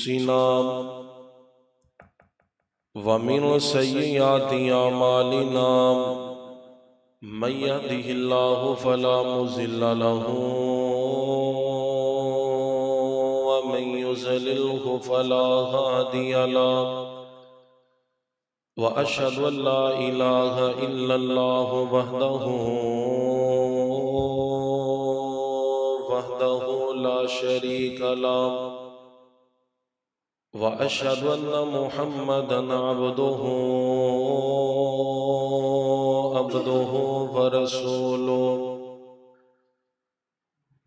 أنفسنا ومن سيئات أعمالنا من يهده الله فلا مضل له ومن يضلله فلا هادي له وأشهد أن لا إله إلا الله وحده لا شريك له وأشهد أن محمدًا عبده ورسوله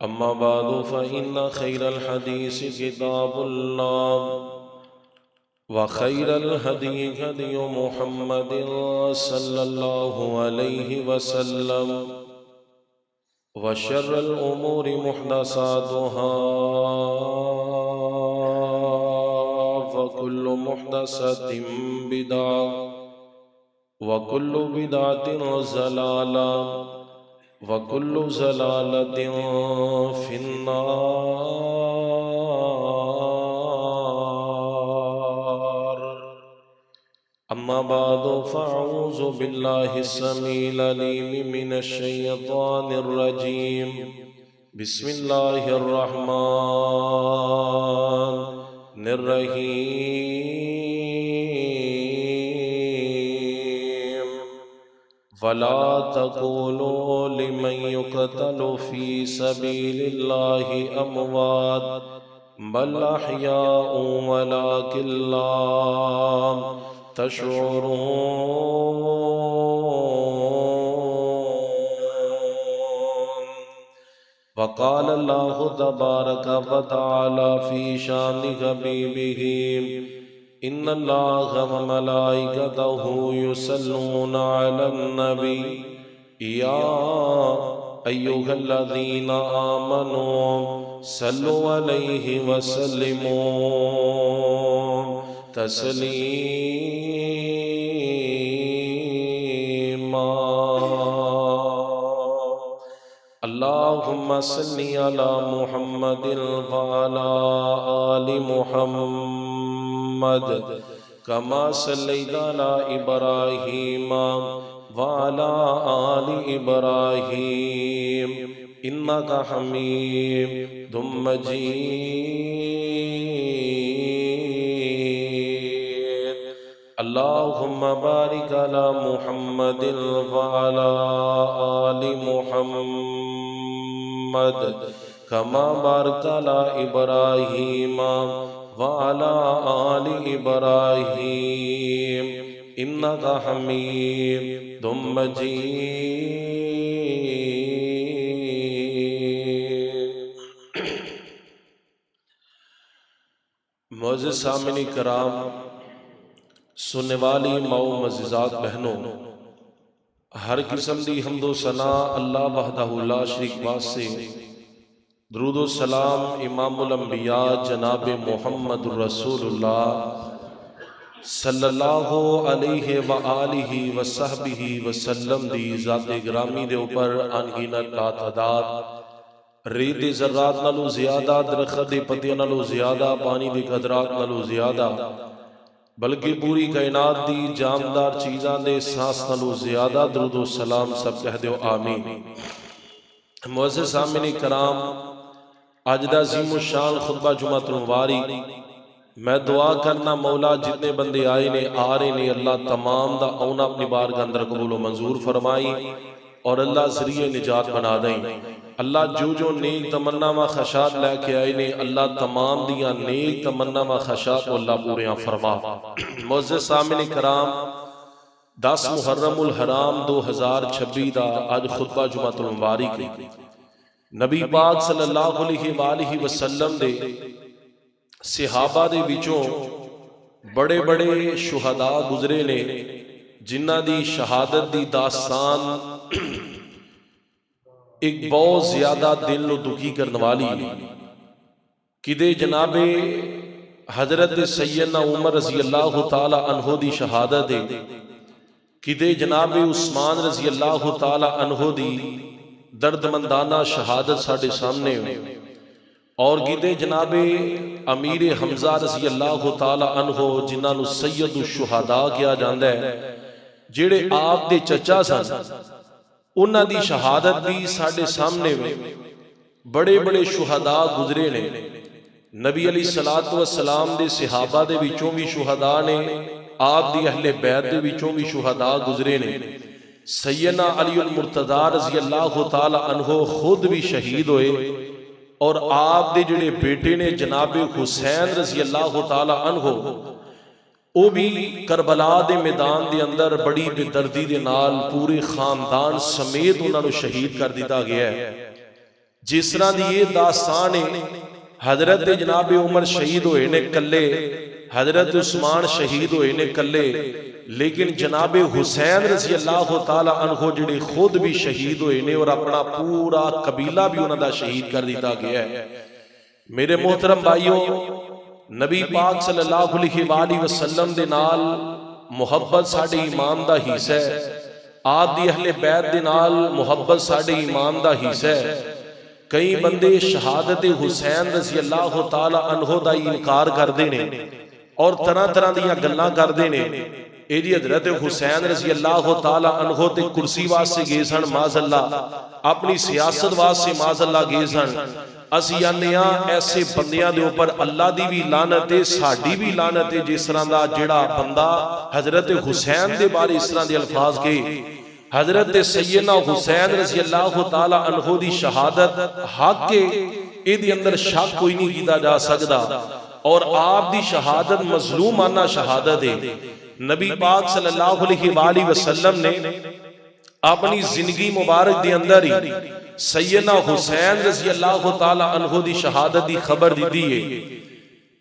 أما بعد فإن خير الحديث كتاب الله وخير الهدي هدي محمد صلى الله عليه وسلم وشر الأمور محدثاتها وكل محدثة بدعة وكل بدعة ضلالة وكل ضلالة في النار. أما بعد فأعوذ بالله السميع العليم من الشيطان الرجيم. بسم الله الرحمن الرحيم. ولا تقولوا لمن يقتل في سبيل الله أموات بل أحياء ولكن لا تشعرون. وقال الله تبارك وتعالى في شان حبيبه إن الله وملائكته يصلون على النبي يا أيها الذين آمنوا صلوا عليه وسلموا تسليما. اللهم صل على محمد وعلى آل محمد كما صليت على إبراهيم وعلى آل إبراهيم إنك حميد مجيد. اللهم بارك على محمد وعلى آل محمد كما باركت على إبراهيم وعلى آل إبراهيم إنك حميد مجيد. معزز سامعین کرام، سننے والی ماؤں معززات بہنوں، ہر قسم دی حمد و ثنا اللہ وحدہ لا شریک واسطے، درود و سلام امام الانبیاء جناب محمد رسول اللہ صلی اللہ علیہ وآلہ وصحبہ وسلم دی ذات گرامی دے اوپر انگینت لا تعداد ریت ذرات نالو زیادہ، درخت پتیاں نالو زیادہ، پانی دی قطرات نالو زیادہ، بلکہ پوری کائنات دی جامدار چیزاں دے سانس نالو زیادہ درود و سلام سب کہہ دیو آمین. معزز سامعین کرام، آج دا عظیم الشان خطبہ جمعۃ المبارک میں دعا کرنا مولا جتنے بندے آئے نے آ رہے نے اللہ تمام دا اونا اپنی بارگاہ اندر قبول و منظور فرمائی اور اللہ ذریعہ نجات بنا دیں. اللہ جو نیک تمنا و خشات لے کے آئے نے اللہ تمام دیاں نیک تمنا و خشات کو اللہ پوریاں فرما. معزز سامعین کرام، 10 محرم الحرام 2026 دا آج خطبہ جمعۃ المبارک نبی پاک صلی اللہ علیہ وآلہ وسلم دے صحابہ دے وچوں بڑے بڑے شہداء گزرے نے جنہ دی شہادت دی داستان ایک بہت زیادہ دل و دکھی کرنے والی کدے جناب حضرت سیدنا عمر رضی اللہ تعالی عنہ دی شہادت ہے، کدے جناب عثمان رضی اللہ تعالی عنہ دی دردمندانہ شہادت ساڑھے سامنے اور کیتے جناب امیر حمزہ رضی اللہ تعالی عنہ جنہاں نو سید الشہداء کیا جاندا ہے، جڑے آپ دے چچا سن، انہاں دی شہادت بھی ساڈے سامنے میں بڑے بڑے شہداء گزرے نے۔ نبی علیہ الصلوۃ والسلام دے صحابہ دے وچوں بھی شہداء نے، آپ دی اہل بیت دے وچوں بھی شہداء گزرے نے۔ سیدنا علی المرتضیٰ رضی اللہ تعالی عنہ خود بھی شہید ہوئے، اور آپ دے جڑے بیٹے نے جناب حسین رضی اللہ تعالی عنہ، وہ بھی کربلا دے میدان دے اندر بڑی بے دردی دے نال پورے خاندان سمیت انہاں نو شہید کر دیتا گیا ہے۔ جس طرح دی یہ داستان ہے، حضرت جناب عمر شہید ہوئے نے کلے، حضرت عثمان شہید ہوئے نے کلے، لیکن جناب حسین رضی اللہ تعالی عنہ جڑے خود بھی شہید ہوئے نے، اور اپنا پورا قبیلہ بھی انہاں دا شہید کر دیتا گیا ہے۔ میرے محترم بھائیوں، نبی پاک صلی اللہ علیہ وآلہ وسلم دے نال محبت ساڈے ایمان دا حصہ ہے، آپ دی اہل بیت دے نال محبت ساڈے ایمان دا حصہ ہے۔ کئی بندے شہادت حسین رضی اللہ تعالی عنہ دا انکار کردے نے اور طرح طرح دیاں گلاں کردے نے۔ اے جی حضرت حسین رضی اللہ تعالی عنہ تے کرسی واسطے گئے سن معاذ اللہ، اپنی سیاست واسطے معاذ اللہ گئے سن۔ اسی آنے ایسے بندیاں دے اوپر اللہ دی بھی لعنت ہے، ساڈی بھی لعنت ہے، جس طرح دا جڑا بندہ حضرت حسین دے بارے اس طرح دے الفاظ کے۔ حضرت سیدنا حسین رضی اللہ تعالی عنہ دی شہادت حق کے، اے دی اندر شک کوئی نہیں کیتا جا سکدا، اور آپ دی شہادت مظلومانہ شہادت ہے۔ نبی پاک صلی اللہ علیہ وآلہ وسلم نے اپنی زندگی مبارک دے اندر ہی سیدنا حسین رضی اللہ تعالی عنہ دی شہادت دی خبر دی ہے۔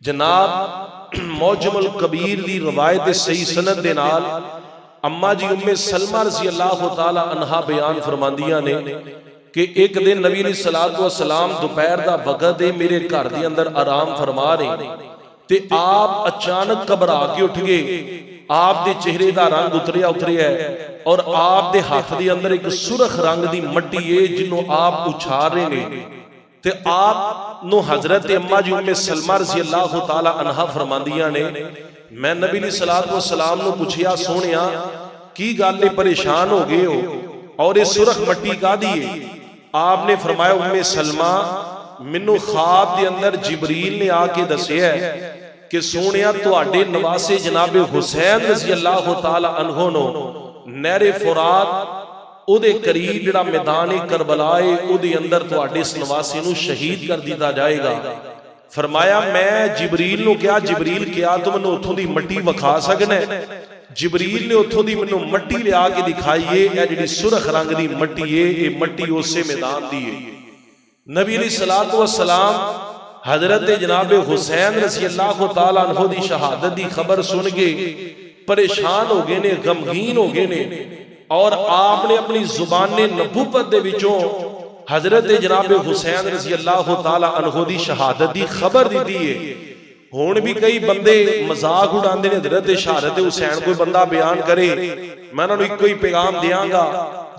جناب معجم الکبیر دی روایت صحیح سند دے نال اما جی ام سلمہ رضی اللہ تعالی عنہ بیان فرماندیاں نے کہ ایک دن نبی علیہ الصلوۃ والسلام دوپہر دا وقت ہے، میرے گھر دے اندر آرام فرما رہے تے آپ اچانک گھبرا کے اٹھ گئے۔ آپ دے چہرے دا رنگ اتریا ہے، اور آپ دے ہاتھ دے اندر ایک سرخ رنگ دی مٹی ہے جنوں آپ اچھال رہے نے۔ تے آپ نو حضرت اما جی ام سلمہ رضی اللہ تعالی عنہ فرماندیاں نے، میں نبی علیہ الصلوۃ والسلام نو پوچھیا سونیا کی گل پریشان ہو گئے ہو اور یہ سرخ مٹی کا دیئے؟ آپ نے فرمایا ام سلمہ منو خواب دے اندر جبریل نے آ کے دسیا ہے کہ سونیا تواڈے نواسے جناب حسین رضی اللہ تعالی عنہ نو نہر فرات او دے قریب جڑا میدان کربلا ہے او دے اندر تواڈے اس نواسے نو شہید کر دیتا جائے گا۔ فرمایا میں جبریل نو کیا، جبریل کیا تو منو اتھوں دی مٹی وکھا سکنا ہے؟ جبریل نے اتھوں دی منو مٹی لے آ کے دکھائیے، اے جڑی سرخ رنگ دی مٹی ہے، اے مٹی اسے میدان دی ہے۔ نبی علیہ الصلوۃ والسلام حضرت جناب حسین رضی اللہ تعالیٰ عنہ دی شہادت دی خبر سن کے پریشان ہو گئے نے، غمگین ہو گئے نے، اور آپ نے اپنی زبان نبوت دے وچوں حضرت جناب حسین رضی اللہ تعالیٰ عنہ دی شہادت دی خبر دی ہے۔ ہون بھی کئی بندے مذاق اڑاندے نے، حضرت شہادت حسین کوئی بندہ بیان کرے میں انہاں نوں ایک کوئی پیغام دیاں گا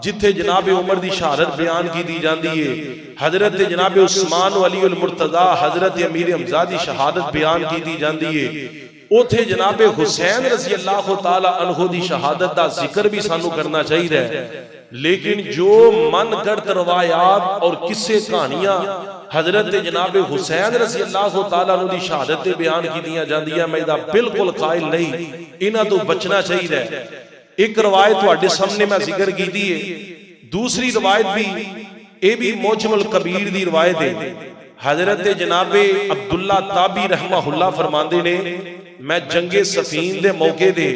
جتھے جناب عمر دی شہادت بیان کی دی جاندی ہے، حضرت جناب عثمان و علی المرتضیٰ حضرت امیر حمزہ دی شہادت بیان کی دی جاندی ہے، اوتھے جناب حسین رضی اللہ تعالی عنہ دی شہادت دا ذکر بھی سانو کرنا چاہیے۔ لیکن جو من گڑت روایات اور قصے کہانیاں حضرت جناب حسین رضی اللہ تعالیٰ عنہ دی شہادت بیان کی دیا جاندیاں، میں دا بالکل قائل نہیں، انہاں تو بچنا چاہیے۔ ایک روایت تواڈے سامنے میں ذکر کی دی ہے، دوسری روایت بھی اے بھی معجم الکبیر دی روایت ہے۔ حضرت جناب عبداللہ تابی رحمہ اللہ فرماندے نے، میں جنگ صفین دے موقع دے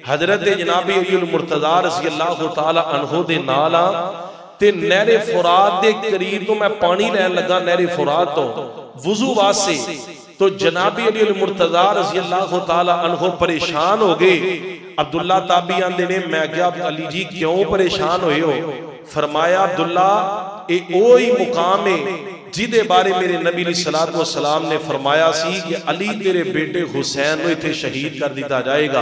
حضرت جناب علی المرتضیٰ رضی اللہ تعالی عنہ دے نالا تے نہر فرات دے قریب تو میں پانی لین لگا، نہر فرات تو وضو واسطے، تو جناب علی المرتضیٰ رضی اللہ تعالی عنہ پریشان ہو گئے۔ عبداللہ تابی آندے نے، میں کیا علی جی کیوں پریشان ہوئے ہو؟ فرمایا عبداللہ اے اوہی مقام ہے جدے بارے میرے نبی علیہ الصلوۃ والسلام نے فرمایا سی کہ علی تیرے بیٹے حسین کو اتھے شہید کر دیتا جائے گا،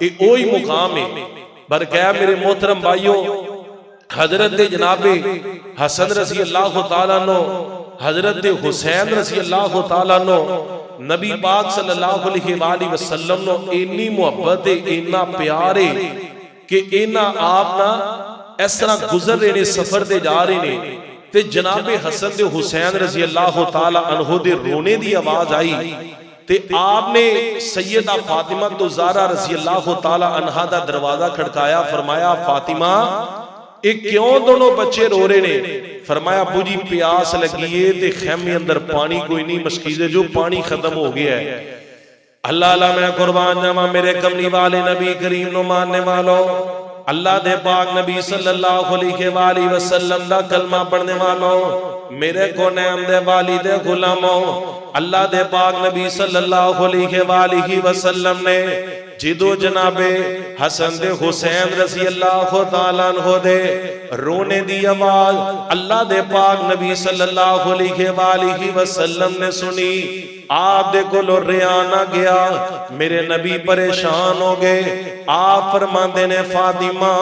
اے اوہی مقام ہے۔ برکہ میرے محترم بھائیوں، حضرت جناب حسن رضی اللہ تعالیٰ عنہ حضرت حسین رضی اللہ تعالیٰ نو نبی پاک صلی اللہ علیہ وآلہ وسلم نو اینی محبت ہے، اینا پیار ہے کہ اینا آپ نا اس طرح گزر رہے نے، سفر دے جا رہے نے تے جناب حسن دے حسین رضی اللہ تعالیٰ عنہ دے رونے دی آواز آئی تے آپ نے سیدہ فاطمہ تو زہرا رضی اللہ تعالیٰ عنہ دا دروازہ کھڑکایا، فرمایا فاطمہ ایک کیوں دونوں بچے رو رہے نے؟ فرمایا ابو جی پیاس لگیے تے خیمے اندر پانی کوئی نہیں، مشکیزے جو پانی ختم ہو گیا ہے۔ اللہ اللہ میں قربان جاواں میرے کملی والے نبی کریم نو ماننے والوں، اللہ دے پاک نبی صلی اللہ علیہ وآلہ وسلم دا کلمہ پڑھنے والوں، میرے کو نعم دے والد غلاموں، اللہ دے پاک نبی صلی اللہ علیہ وآلہ وسلم نے جدو جناب حسن دے حسین رضی اللہ تعالیٰ عنہ دے رونے دی آواز اللہ دے پاک نبی صلی اللہ علیہ وآلہ وسلم نے سنی، آپ دے کو لو ریانہ گیا، میرے نبی پریشان ہو گئے، آپ فرماندے نے فاطمہ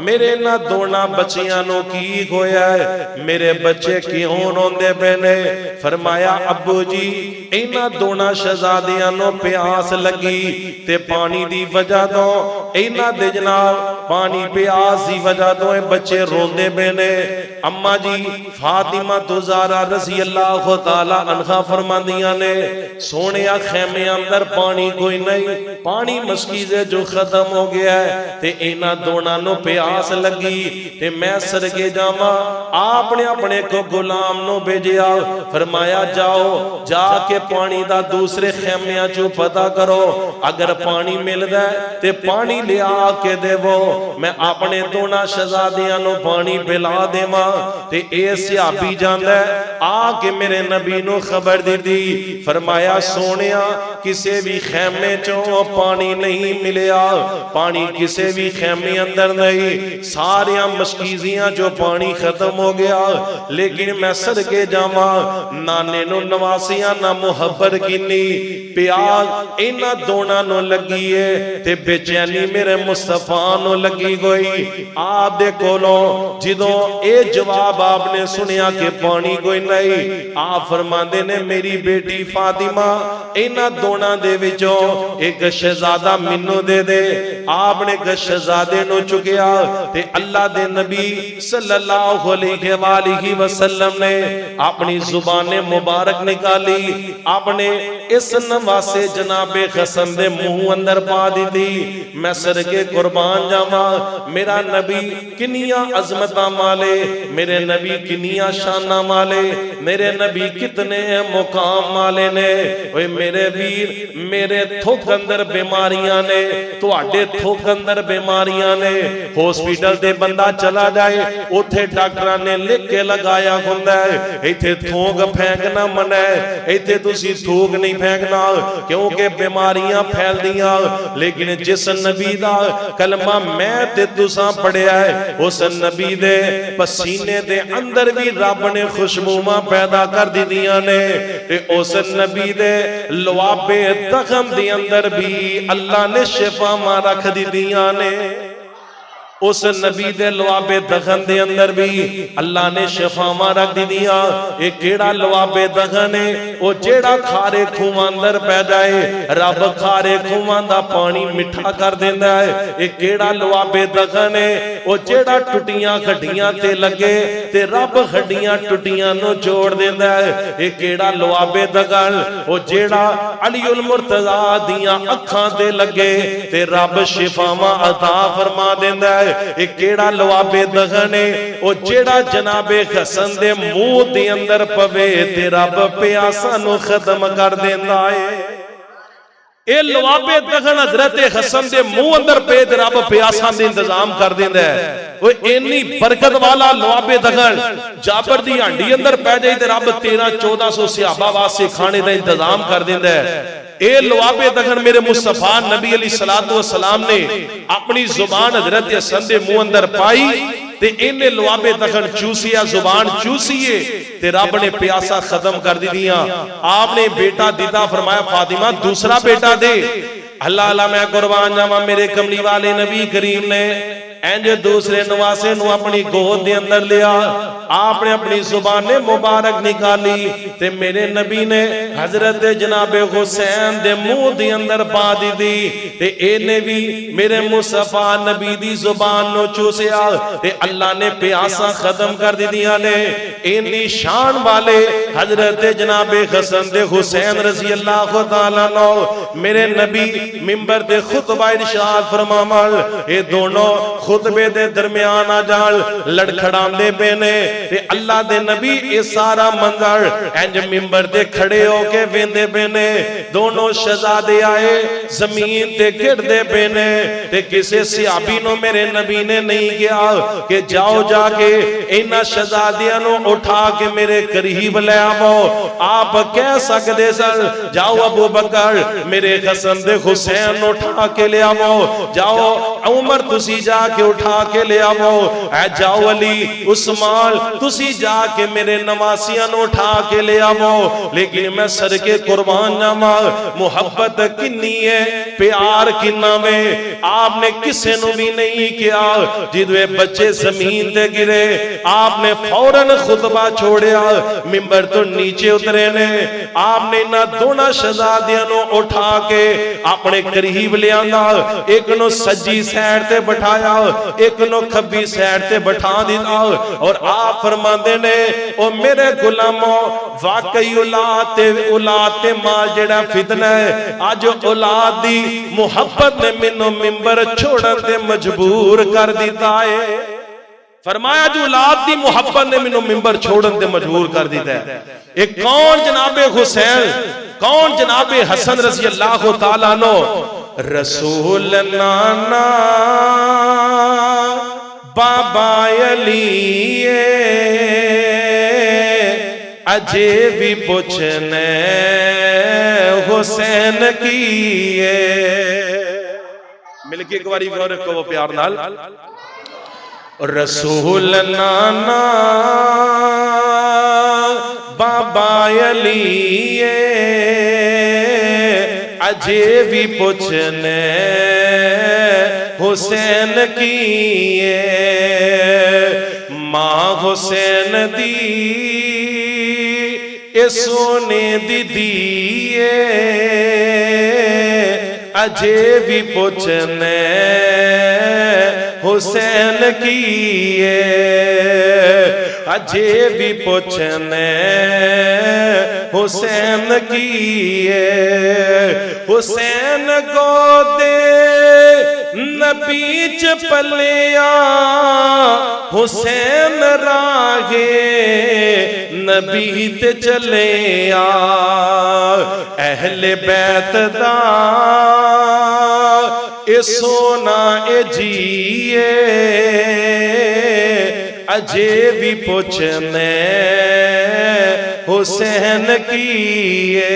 میرے نہ دونا بچیاں نو کی ہویا ہے، میرے بچے کیوں روندے بینے؟ فرمایا ابو جی اینا دونا شہزادیاں نو پیاس لگی تے پانی دی وجہ دو، اینا دے جناب پانی پیاس دی وجہ دو بچے روندے بینے۔ اماں جی فاطمہ تو زہرا رضی اللہ تعالیٰ عنہ فرماندیاں نے سونیا خیمے اندر پانی کوئی نہیں، پانی مشکیزے جو ختم ہو گیا ہے تے اینا دونا نو پیاس لگی تے میں سرگے جاما، آپ نے اپنے کو غلام نو بھیجیا، فرمایا جاؤ جا کے پانی دا دوسرے خیمیاں چو پتا کرو، اگر پانی مل گئے تے پانی لے آ کے دے وہ، میں اپنے دونا شہزادیاں نو پانی پلا دے ماں تے اے صحابی جاندہ ہے آ کے میرے نبی نو خبر دی دی، فرمایا سونیا کسے بھی خیمے چوں پانی نہیں ملیا، پانی کسے بھی خیمے اندر نہیں، ساریاں مشکیزیاں جو پانی ختم ہو گیا، لیکن میں صدقے جاواں نانے نو نواسیاں نہ محبت کینی، پیاز اینا دونا نو لگی ہے تے بے چینی میرے مصطفیٰ نو لگی گئی۔ آپ دے کولوں جدوں اے جواب آپ نے سنیا کہ پانی کوئی نہیں، آپ فرماندے نے میری بیٹی فاطمہ اینا دونا دے وچوں ایک شہزادہ منو دے دے، آپ نے ایک شہزادے نو چکیا تے اللہ دے نبی صلی اللہ علیہ وآلہ وسلم نے اپنی زبان مبارک نکالی، آپ نے اس نواسے جناب حسن دے منہ اندر پا دی دی، میں سرگے قربان جاواں میرا نبی کنیاں عظمتاں مالے، میرے نبی کنیاں شانہ مالے، میرے نبی کتنے مقام مالے نے، اوے میرے ویر میرے تھوک اندر بیماریاں نے، تو آڈے تھوک اندر بیماریاں نے، ہاسپیٹل دے بندہ چلا جائے اتھے ڈاکٹران نے لکھ کے لگایا ہوندہ ہے ایتھے تھوک پھینکنا منع ہے، ایتھے تسی تھوک نہیں پھینکنا کیونکہ بیماریاں پھیل دیاں، لیکن جس نبی دا کلمہ میں تے تساں پڑھیا ہے اس نبی دے پسینے دے اندر بھی رب نے خوشبوماں پیدا کر دی دیاں نے، تے اس نبی دے لواب دغم دی اندر بھی اللہ نے شفا ماں رکھ دی دیاں نے، اس نبی دے لواب دغن دے اندر بھی اللہ نے شفا ماں رکھ دی دیا۔ ایک کیڑا لواب دغن ہے وہ جیڑا کھارے کھوان اندر پہ جائے رب کھارے کھوان دا پانی مٹھا کر دیندہ ہے، ایک کیڑا لواب دغن ہے وہ جیڑا ٹوٹیاں کھڑیاں تے لگے تے رب کھڑیاں ٹوٹیاں نو جوڑ دیندہ ہے، ایک کیڑا لواب دغن وہ جیڑا علی المرتضیٰ دیاں اکھاں تے لگے تے رب شفا ماں عطا فرما دیندہ ہے، ایک کیڑا لواب دغنے او جیڑا جناب حسن دے منہ دے اندر پوے تے رب پیاسا نو ختم کر دیندہ ہے۔ اے لواب دغن حضرت حسن دے منہ اندر پہ تے رب پیاسا دے انتظام کر دیندہ ہے، وہ اینی برکت والا لواب دغن جابر دی ہانڈی اندر پہ جائے تے رب 13-1400 صحابہ واسے کھانے دا انتظام کر دیندہ ہے۔ اے لواب دغن میرے مصطفیٰ نبی علیہ السلام نے اپنی زبان حضرت حسن دے منہ اندر پائی تے انہیں لواب دغن چوسیا، زبان چوسیے تے رب نے پیاسا ختم کر دی دیا۔ آپ نے بیٹا دیتا، فرمایا فاطمہ دوسرا بیٹا دے، اللہ اللہ میں قربان جاواں میرے کملی والے نبی کریم نے اینج دوسرے نواسے نو اپنی گود دے اندر لیا، آپ نے اپنی زبان مبارک نکالی تے میرے نبی نے حضرت جناب حسین دے منہ دی اندر پا دی تے اینے بھی میرے مصطفیٰ نبی دی زبان نو چوسیا تے اللہ نے پیاسا ختم کر دیا نے اینی شان والے حضرت جناب حسن دے حسین رضی اللہ تعالیٰ نو میرے نبی ممبر دے خطبہ ارشاد فرماوال اے دونوں خطبے دے درمیان آ جان لڑکھڑان دے بینے تے اللہ دے نبی اے سارا منظر انج ممبر دے کھڑے ہو کے ویندے بینے دونوں شہزادے آئے زمین تے گر دے بینے تے کسے صحابی نو میرے نبی نے نہیں کیا کہ جاؤ جا کے اینا شہزادیاں نو اٹھا کے میرے قریب لے آؤ آپ کہہ سکتے سن جاؤ ابو بکر میرے حسن دے حسین اٹھا کے لے آؤ جاؤ عمر تسی جا کے اٹھا کے لے آؤ اے جاؤ علی عثمان تسی جا کے میرے نواسیاں نو اٹھا کے لے آؤ لیکن میں سر کے قربان جاواں محبت کنی ہے پیار کنا میں آپ نے کسے نو بھی نہیں کیا جدوے بچے زمین تے گرے آپ نے فوراً خطبہ چھوڑیا ممبر تو نیچے اترے نے آپ نے نہ دونا شہزادیاں نو اٹھا کے اپنے قریب لے آندا ایک نو سجی سیڈ تے بٹھایا ایک نو کھبی سیڈ تے بٹھا دیتا اور آپ فرماندے نے او میرے غلاموں واقعی اولاد تے مال جڑا فتنہ ہے آج اولاد دی محبت نے منو ممبر چھوڑن تے مجبور کر دیتا ہے فرمایا جو اولاد دی محبت نے منو ممبر چھوڑن تے مجبور کر دیتا ہے ایک کون جناب حسین کون جناب حسن رضی اللہ تعالیٰ نو رسول نانا بابا علی اجے بھی پوچھنے حسین کیے مل کے ایک باری غور کو وہ پیار نال رسول نانا بابا علی اجے بھی پوچھنے حسین کیے ماں حسین دی اے سونے دی دیئے اجے بھی پوچھنے حسین کیے اجے بھی پوچھنے حسین کیے حسین کو دے نبی چپلیا حسین راگے نبی تے چلیا اہل بیت دا اے سونا اے جیے اجے بھی پوچھنے حسین کیے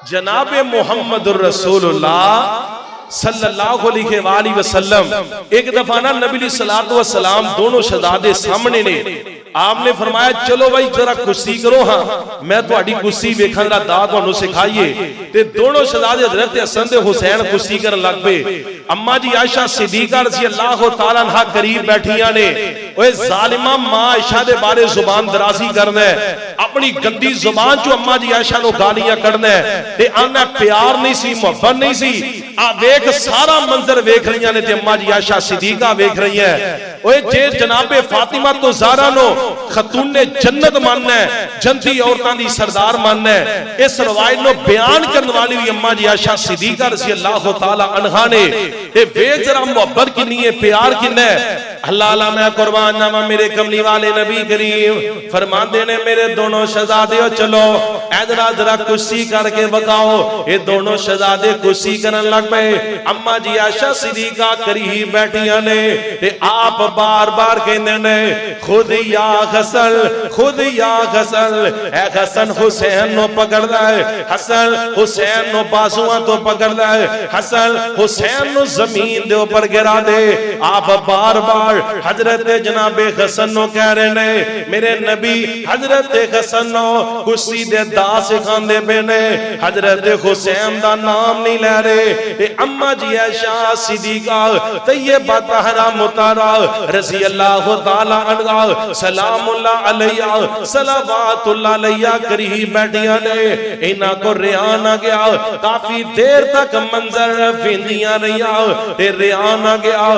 جناب محمد الرسول اللہ صلی اللہ علیہ وآلہ وسلم ایک دفعہ نا نبی علیہ السلام دونوں شہزادے سامنے نے آپ نے فرمایا چلو بھائی ذرا کشتی کرو ہاں میں تو اڈی کشتی ویکھن دا داد تانوں سکھائیے تے دونوں شہزادے حضرت حسن تے حسین کشتی کرن لگ پے اما جی عائشہ صدیقہ رضی اللہ تعالیٰ عنہ قریب بیٹھیاں نے اوے ظالمہ ماں عائشہ دے بارے زبان درازی کرنا ہے اپنی گندی زبان چو اما جی عائشہ نو گالیاں کرنا ہے تے آنا پیار نہیں سی محبت نہیں سی ویکھ سارا منظر ویکھ رہی ہیں تے اما جی عائشہ صدیقہ ویکھ رہی ہیں اوے جے جناب فاطمہ تو زہرا نو خاتون نے جنت ماننا ہے جنتی عورتاں دی سردار ماننا ہے اس روایت نو بیان کرنے والی بھی اما جی عائشہ صدیقہ رضی اللہ تعالی عنہا نے اے بے ذرا محبت کتنی ہے پیار کتنا ہے اللہ اللہ میں قربان جاواں میرے کملی والے نبی کریم فرماندے نے میرے دونوں شہزادے چلو ادھر ذرا کشتی کر کے بتاؤ اے دونوں شہزادے کشتی کرن لگ پے اما جی عائشہ صدیقہ قریب بیٹھیاں نے تے آپ بار بار کہندے نے خود یا حسن خود یا حسن اے حسن حسین نو پکڑدا ہے حسن حسین نو بازواں تو پکڑدا ہے حسن حسین نو زمین دے اوپر گرا دے آپ بار بار پار حضرت جناب حسن نو کہہ رہے نے میرے نبی حضرت حسن نو کسی دے دا سکھان دے بینے حضرت حسین دا نام نہیں لے رہے اما جی عائشہ صدیقہ طیبہ طاہرہ مطہرہ رضی اللہ تعالیٰ عنہ سلام اللہ علیہ صلوات اللہ علیہ قریب بیٹھیا نے انہاں کو ریان آ گیا کافی دیر تک منظر فیندیاں رہیا ریان آ گیا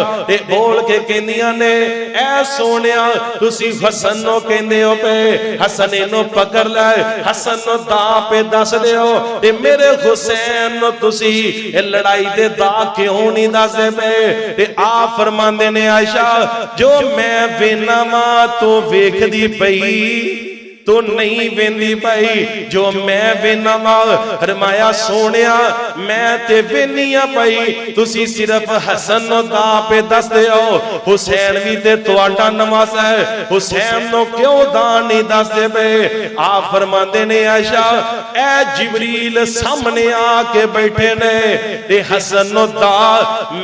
بول کے کہندیاں نے اے سونیا تسی حسن نو کہندے ہو پہ حسن نو پکڑ لے حسن نو دا پہ دس دے ہو میرے حسین نو تسی لڑائی دے دا کیوں نہیں دس دے پہ آپ فرماندے نے عائشہ جو میں وینا ماں تو ویکھ دی پئی تو نہیں ویندی پئی جو میں وینا ماں فرمایا سونیا میں تے وینیاں پئی تسی صرف حسن نو دا پہ دس دے ہو حسین بھی تے تواڈا نماز ہے حسین نو کیوں دا نہیں دس دے پے آپ فرماندے نے عائشہ اے جبریل سامنے آ کے بیٹھے نے تے حسن نو دا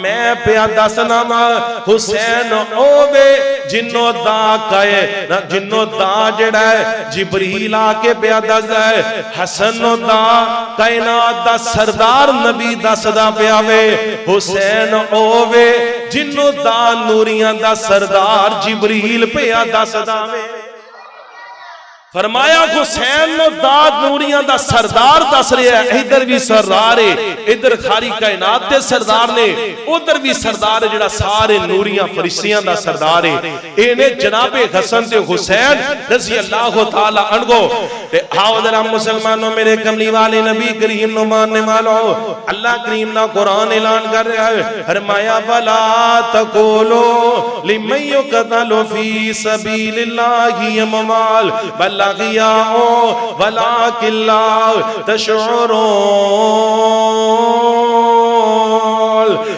میں پیا دسنا ماں حسین اوے جنو دا کہے جنو دا جڑا ہے جبریل آ کے بیا دس ہے حسن دا کائنات دا سردار نبی دس دا پیاوے حسین اوے جنو دا نوریاں دا سردار جبریل پیا دس دا وے فرمایا حسین نو داد نوریاں دا سردار دس رہا ہے ادھر بھی سردار ہے ادھر خاری کائنات دے سردار نے ادھر بھی سردار ہے جڑا سارے نوریاں فرشتیاں دا سردار ہے انہیں جناب حسن تے حسین رضی اللہ تعالی عنہ آؤ ذرا مسلمانوں میرے کملی والے نبی کریم نو ماننے والو اللہ کریم نا قرآن اعلان کر رہا ہے فرمایا ولا تقولو لمن یقتل فی سبیل اللہ اموال بل اغیاء ولکن لا تشعرون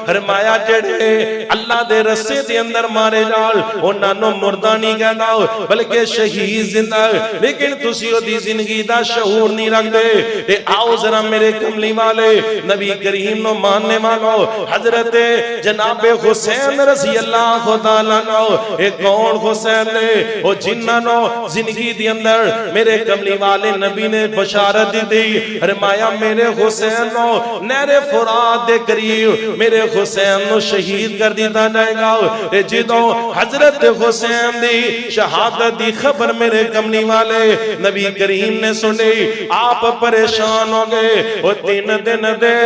فرمایا جڑے اللہ دے رسے دے اندر مارے جال انہاں نو مردہ نہیں کہنا بلکہ شہید زندہ لیکن تسی دی زندگی دا شعور نہیں رکھ دے آؤ ذرا میرے کملی والے نبی کریم نو ماننے والو حضرت جناب حسین رضی اللہ تعالیٰ نو ایک کون حسین نے وہ جنہ نو زندگی دی اندر میرے کملی والے نبی نے بشارت دی فرمایا میرے حسین نو نہر فرات دے قریب میرے حسین نو شہید کر دیتا جائے گا جدوں حضرت حسین دی شہادت دی خبر میرے کملی والے نبی کریم نے سنی آپ پریشان ہو گئے وہ 3 دن دے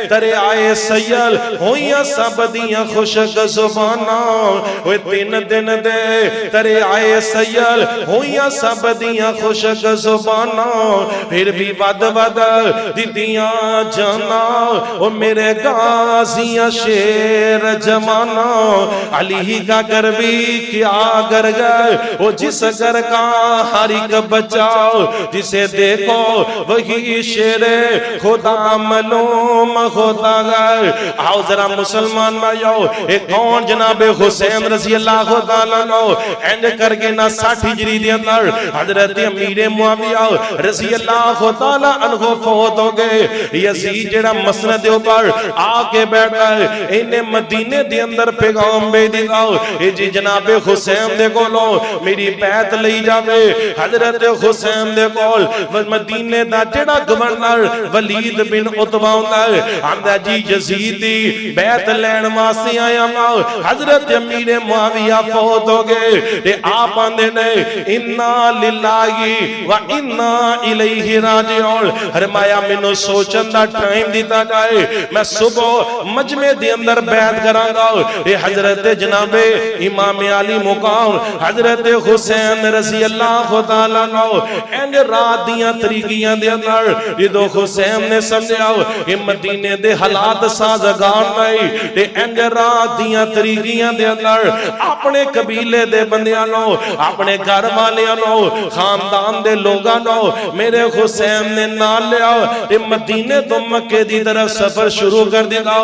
ترے آئے سیل ہوئیاں سب دیاں خوشک زبانہ وہ 3 دن دے ترے آئے سیل ہوئیاں سب دیاں خوشک زبانہ پھر بھی ود ود دیدیاں جانا وہ میرے غازیاں شیر جمانا علی کا گھر بھی کیا گر گئے وہ جس گھر کا ہر ایک بچاؤ جسے دیکھو وہی شیر خدا ملوم ہوتا گئے آؤ ذرا مسلمان بھائیو ایک کون جناب حسین رضی اللہ تعالیٰ نو اینڈ کر کے نہ 60 ہجری دے اندر حضرت امیر معاویہ رضی اللہ تعالیٰ عنہ فوت ہو گئے یزید جڑا مسند دے اوپر آ کے بیٹھا ہے انہیں مدینے دے اندر پیغام بھیج دیتا اے جی جناب حسین دے کولو میری بیعت لئی جاوے حضرت حسین دے کول مدینے دا جڑا گورنر ولید بن عتبہ ہوندا ہے آندا جی یزید دی بیعت لین واسطے آیا ماں حضرت امیر معاویہ فوت ہو گئے تے آپ آندے نے انا للہ و انا الیہ راجعون فرمایا مینوں سوچن دا ٹائم دیتا جائے میں صبح مجمع دے اندر بیعت کراں گا اے حضرت جناب امام علی مقام حضرت حسین رضی اللہ تعالیٰ نو اینج رات دیاں طریقیاں دے اندر جدو حسین نے سمجھا کہ مدینے دے حالات سازگار نہیں تے اینج رات دیاں طریقیاں دے اندر اپنے قبیلے دے بندیاں نو اپنے گھر والیاں نو خاندان دے لوگاں نو میرے حسین نے نال لیا تے مدینے تو مکے دی طرف سفر شروع کر دیتا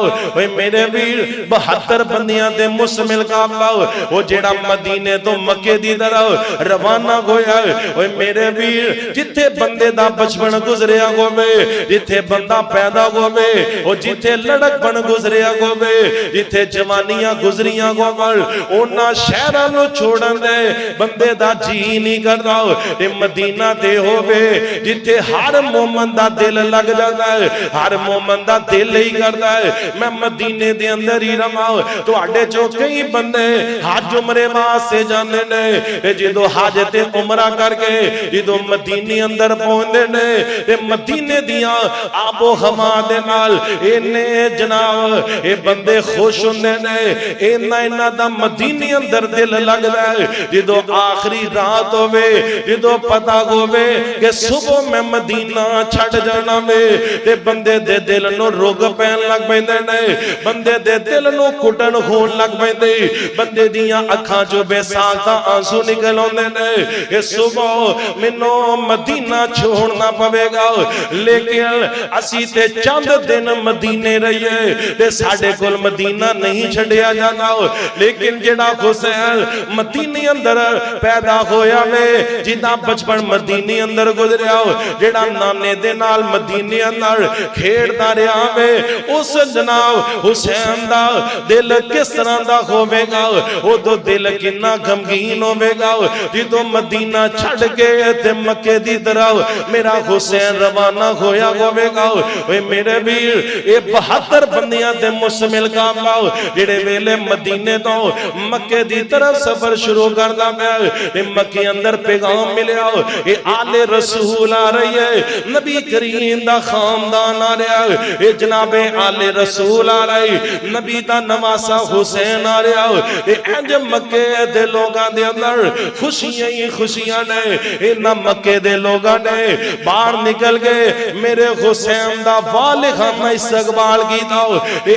میرے ویر 72 بندیاں تے مشتمل قافلہ وہ جڑا مدینے تو مکے دی طرف روانہ ہویا اوے میرے ویر جتھے بندے دا بچپن گزریا ہوے جتھے بندہ پیدا ہوے او جتھے لڑک بن گزریا ہوے جتھے جوانیاں گزریاں ہوون اونا شہراں نو چھوڑن دے بندے دا جی نہیں کردا تے مدینہ تے ہوے جتھے ہر مومن دا دل لگ جاتا ہے ہر مومن دا دل ہی کردا ہے میں مدینے دے اندر ہی رہاں تواڈے چوں کئی بندے حج عمرے واسطے جاندے نے جدوں حج تے عمرہ کر کے جدوں مدینے اندر پہنچدے نے تے مدینے دیاں آب و ہوا دے نال اینے جناب اے بندے خوش ہوندے نے اینا دا مدینے اندر دل لگدا ہے جدوں آخری رات ہوے جدوں پتہ ہوے کہ صبح میں مدینہ چھڈ جانا وے تے بندے دے دل نو روگ پین لگ پیندے نے بندے دے دل نو کٹن ہون لگ پیندے بندے دیاں اکھاں چوں بے ساختہ آنسو نکل اوندے نے کہ صبح مینوں مدینہ چھوڑنا پوے گا لیکن اسی تے چند دن مدینے رہیے تے ساڈے کول مدینہ نہیں چھڈیا جانا لیکن جڑا حسین مدینے اندر پیدا ہویا وے جدا بچپن مدینے اندر گزریا جڑا نانے دے نال مدینے اندر کھیڑدا رہیا وے اس جناب حسین دا دل کس طرح دا ہوے گا او دو دل کنا غمگین ہوے گا جدوں مدینہ چھڈ کے تے مکے دی طرف میرا حسین روانہ ہویا ہوے گا اوے میرے ویر اے 72 بندیاں تے مشتمل قافلہ جڑے ویلے مدینے تو مکے دی طرف سفر شروع کردا پیا تے مکے اندر پیغام ملیا اے آل رسول آ رہی ہے نبی کریم دا خاندان آ رہا ہے اے جناب آل رسول آ رہی نبی دا نواسا حسین آ رہا ہے اے انج مکے دے لوگاں دے اندر خوشیاں ہی خوشیاں نے انہاں مکے دے لوگاں نے باہر نکل گئے میرے حسین دا والہانہ استقبال کیتا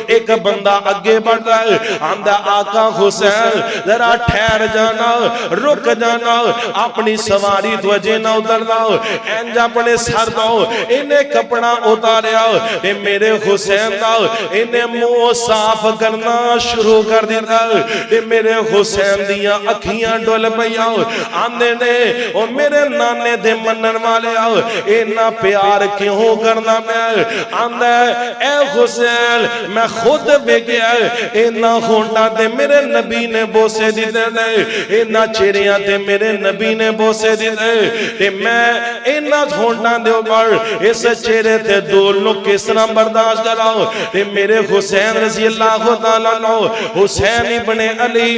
ایک بندہ اگے بڑھ رہا ہے آندا آقا حسین ذرا ٹھہر جانا رک جانا اپنی سواری تو اجے نہ اترنا انج اپنے سر تو انہیں کپڑا اتاریا اے میرے حسین دا انہیں منہ صاف کرنا شروع کر دیتا اے میرے حسین دیاں اکھیاں ڈول پیا آندے نے او میرے نانے دے منن والے اینا پیار کیوں کرنا میں آندہ اے حسین میں خود بے گیا اینا ہونٹا دے میرے نبی نے بوسے دیتے نے اینا چیریاں دے میرے نبی نے بوسے دیتے تے میں اینا ہونٹا دے اوپر اس چیرے تے دول نو کس طرح برداشت کراؤ تے میرے حسین رضی اللہ تعالیٰ نو حسین ابن علی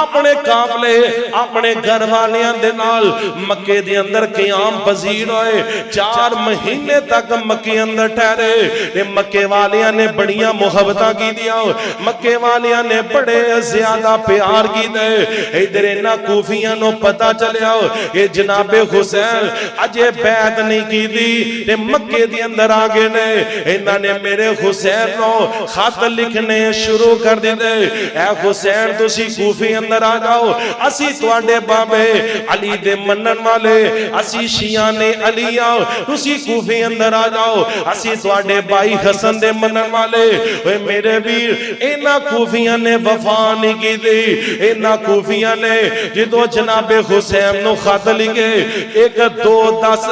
اپنے قافلے اپنے گھر والیاں دے نال مکے دے اندر قیام پذیر ہوئے 4 مہینے تک مکے اندر ٹھہرے تے مکے والیاں نے بڑیاں محبتاں کی دیا مکے والیاں نے بڑے زیادہ پیار کی دے ادھر انہاں کوفیاں نو پتہ چلیا کہ جناب حسین اجے بیعت نہیں کی دی تے مکے دی اندر آگے نے انہاں نے میرے حسین نو خط لکھنے شروع کر دی دے اے حسین تسی کوفی اندر آ جاؤ اسی تواڈے بابے علی دے منن والے اسی شیعان علی آؤ تسی کوفی اندر آ جاؤ اسی تواڈے بھائی حسن دے منن والے اے میرے ویر اینا کوفیاں نے وفا نہیں کی دی اینا کوفیاں نے جدو جناب حسین نو خط لکھے 1 2 10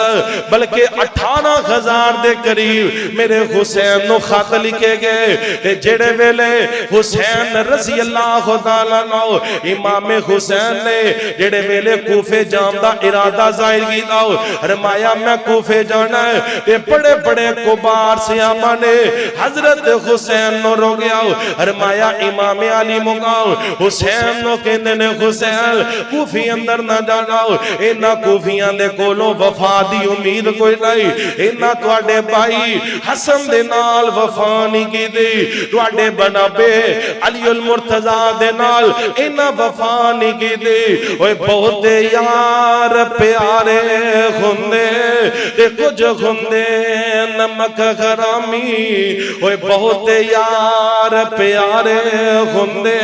بلکہ 18,000 دے قریب میرے حسین نو خط لکھے گئے تے جڑے ویلے حسین رضی اللہ تعالیٰ نو امام حسین نے جڑے ویلے کوفے جام دا ارادہ ظاہر کیتا فرمایا میں کوفے جانا ہے تے بڑے بڑے کبار صحابہ نے حضرت حسین نو رو گیا فرمایا امام علی مقام حسین نو کہندے نے حسین کوفی اندر نہ جانا اینا کوفیاں دے کولوں وفا دی امید کوئی نہیں اینا تواڈے بھائی حسن دے نال وفا نہیں کی دی تواڈے بنابے علی المرتضی دے نال اینا وفا نہیں کی دی اوے بہت یار پیارے ہوندے تے کچھ ہوندے نمک حرامی اوے بہت یار پیارے ہوندے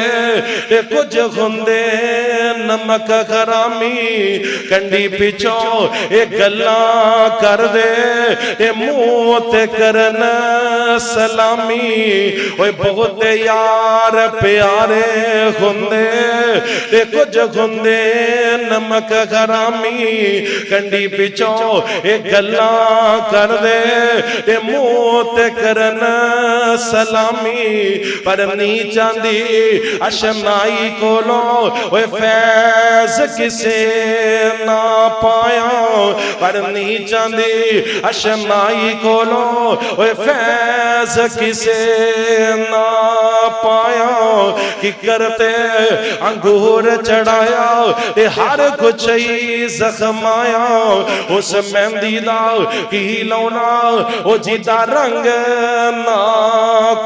تے کچھ ہوندے نمک حرامی کنڈی پچھوں اے گلاں کر دے اے منہ تے کرن سلامی اوے بہت یار پیارے ہوندے تے کچھ ہوندے نمک حرامی کنڈی پچھوں ایک گلاں کر دے تے منہ تے کرن سلامی پر نہیں چاندی اشنائی کولو اوے فیض کسے نہ پایا پر نہیں چاندی اشنائی کولو اوے فیض کسے نہ پایا کی کرتے انگور چڑھایا تے ہر کچھ ہی زخم آیا اس مہندی دا کی لونا او جیتا رنگ نہ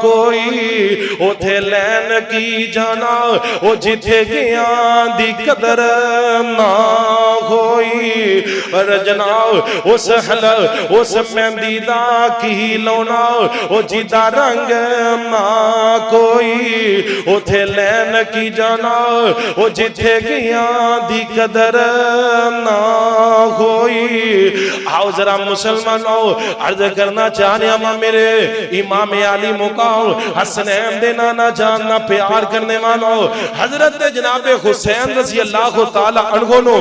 کوئی او تھے لین کی جانا او جیتے گیا دی قدر نہ ہوئی پر جناب اس حل اس مہندی دا کی لونا او جیتا رنگ نہ کوئی او تھے لین کی جانا او جیتے گیا دی قدر نہ ہوئی. آؤ ذرا مسلمانوں عرض کرنا چاہنے ہم میرے امام علی مقام حسنین دے نانا جاننا پیار کرنے والوں حضرت جناب حسین رضی اللہ تعالی عنہ نو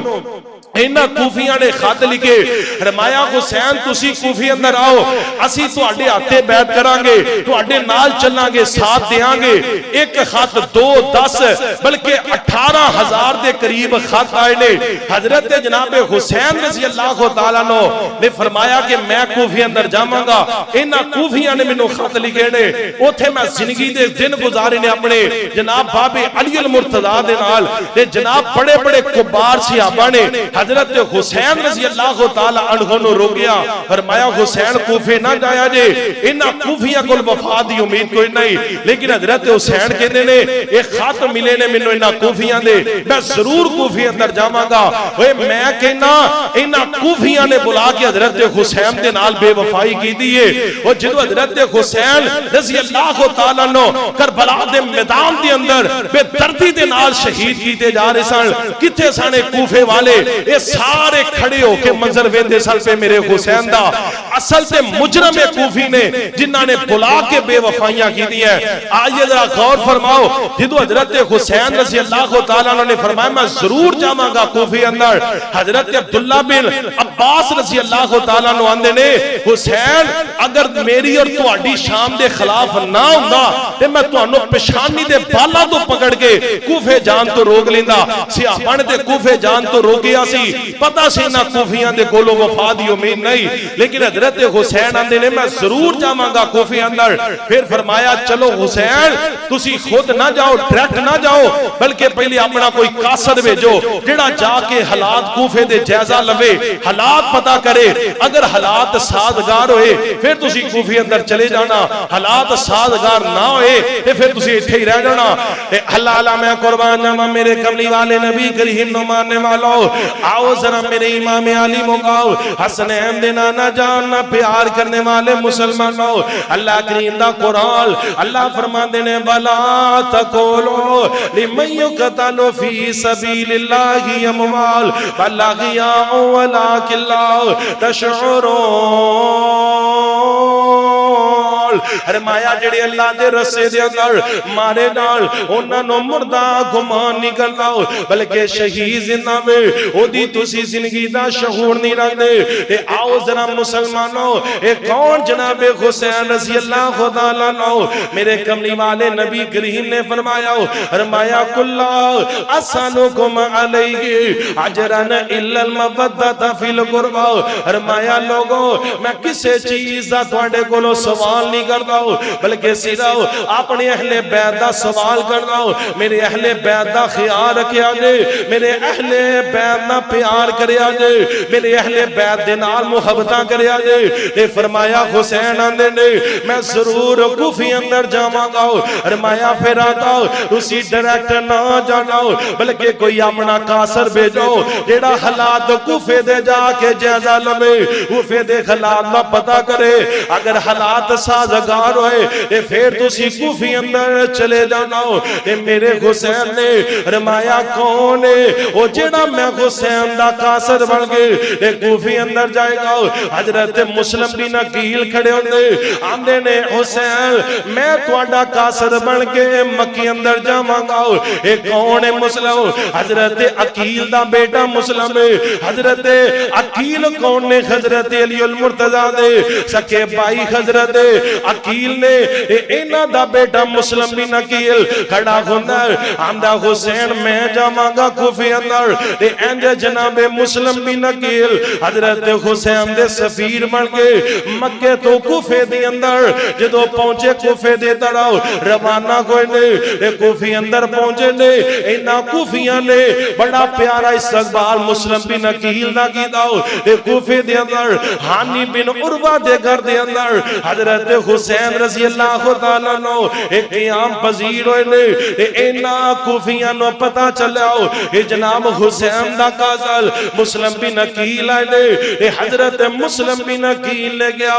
اینا کوفیاں نے خط لکھے فرمایا حسین تسی کوفی اندر آؤ اسی تواڈے ہاتھے بیعت کرانگے تواڈے نال چلانگے ساتھ دیانگے. ایک خط 2 10 بلکہ 18,000 دے قریب خط آئے نے. حضرت جناب حسین رضی اللہ تعالیٰ نے فرمایا کہ میں کوفی اندر جاماں گا. اینا کوفیاں نے منو خط لکھے نے اوتھے میں زندگی دے دن گزارے نے اپنے جناب باب علی المرتضیٰ دے نال تے جناب بڑے بڑے کبار صحابہ نے حضرت حسین رضی اللہ تعالی عنہ نو روکیا فرمایا حسین کوفے نہ جایا جے انہاں کوفیاں کول وفا دی امید کوئی نہیں. لیکن حضرت حسین کہندے نے ایک خط ملے نے مینوں انہاں کوفیاں دے میں ضرور کوفی اندر جاواں گا. اوے میں کہنا انہاں کوفیاں نے بلا کے حضرت حسین دے نال بے وفائی کیتی ہے. او جدوں حضرت حسین رضی اللہ تعالی عنہ کربلا دے میدان دے اندر بے دردی دے نال شہید کیتے جا رہے سن کتے سانے کوفے والے اے سارے کھڑے ہو کے منظر ویندے سن پہ میرے حسین دا. اصل تے مجرم کوفی نے جنہاں نے بلا کے بے وفائیاں کی دی ہے. آئیے ذرا غور فرماؤ جدو حضرت حسین رضی اللہ تعالیٰ نے فرمایا میں ضرور جاواں گا کوفی اندر. حضرت عبداللہ بن عباس رضی اللہ تعالیٰ نے آندے نے حسین اگر میری اور تواڈی شام دے خلاف نہ ہوندا تے میں تانوں پشانی دے بالا تو پکڑ کے کوفے جان تو روک لیندا. صحابہ نے تے کوفے جان تو روکیا سی پتہ سی نہ کوفیاں دے کولو وفا دی امید نہیں. لیکن حضرت حسین آندے نے میں ضرور جاواں گا کوفے اندر. پھر فرمایا چلو حسین تسی خود نہ جاؤ ڈائریکٹ نہ جاؤ بلکہ پہلے اپنا کوئی قاصد بھیجو جڑا جا کے حالات کوفے دے جائزہ لوے حالات پتہ کرے. اگر حالات سازگار ہوئے پھر تسی کوفے اندر چلے جانا حالات سازگار نہ ہوئے پھر تسی ایتھے ہی رہ جانا. اللہ اللہ میں قربان جاواں میرے کملی والے نبی کریم نو ماننے والوں آؤ ذرا میرے امام علی مقام حسنین دے نانا جاننا پیار کرنے والے مسلمانوں اللہ کریم دا قرآن اللہ فرماندے نے وَلَا تَقُولُوا لِمَن يُقْتَلُ فِي سَبِيلِ اللَّهِ أَمْوَاتٌ بَلْ أَحْيَاءٌ وَلَٰكِن لَّا تَشْعُرُونَ. فرمایا جڑے اللہ دے رسے دے اندر مارے نال انہاں نو مردہ گمان نہیں کرنا بلکہ شہید زندہ میں او دی تسی زندگی دا شعور نہیں رکھتے. تے آؤ ذرا مسلمانوں اے کون جناب حسین رضی اللہ تعالیٰ عنہ میرے کملی والے نبی کریم نے فرمایا کلا اسالکم علیہ اجرن الا المودۃ فی القربى. فرمایا لوگوں میں کسے چیز دا تواڈے کولوں سوال نہیں کردا بلکہ صرف اپنے اہل بیت دا سوال کرنا. میرے اہل بیت دا خیال رکھیا جے میرے اہل بیت دا پیار کریا جے میرے اہل بیت دے نال محبتاں کریا جے. تے فرمایا حسین آندے نے میں ضرور کوفی اندر جاواں گا. فرمایا پھر آتا تسی ڈائریکٹ نہ جانا بلکہ کوئی اپنا قاصر بھیجو جیڑا حالات کوفے دے جا کے جائزہ لوے کوفے دے حالات دا پتہ کرے. اگر حالات ساز سازگار ہوئے تے پھر تسی کوفی اندر چلے جانا تے میرے حسین نے رمایا کون ہے او جڑا میں حسین دا قاصد بن گئے تے کوفی اندر جائے گا حضرت مسلم بن عقیل کھڑے ہوندے آندے نے حسین میں تواڈا قاصد بن کے مکی اندر جاواں گا اے کون ہے مسلم حضرت عقیل دا بیٹا مسلم ہے حضرت عقیل کون نے حضرت علی المرتضی دے سکے بھائی حضرت عقیل نے انہاں دا بیٹا مسلم بن عقیل کھڑا ہوندا آندا حسین میں جاواں گا کوفے اندر تے انج جناب مسلم بن عقیل حضرت حسین دے سفیر بن کے مکے تو کوفے دے اندر جدوں پہنچے کوفے دے طرف روانہ ہوئے نے کوفے اندر پہنچے نے انہاں کوفیاں نے بڑا پیارا استقبال مسلم بن عقیل دا کیتا کوفے دے اندر ہانی بن عروہ دے گھر دے اندر حضرت حسین رضی اللہ تعالیٰ عنہ ایک قیام پذیر ہوئے نے انہاں کوفیاں نو پتہ چلا اے جناب حسین دا قاصد مسلم بن عقیل آئے نے حضرت مسلم بن عقیل لے گیا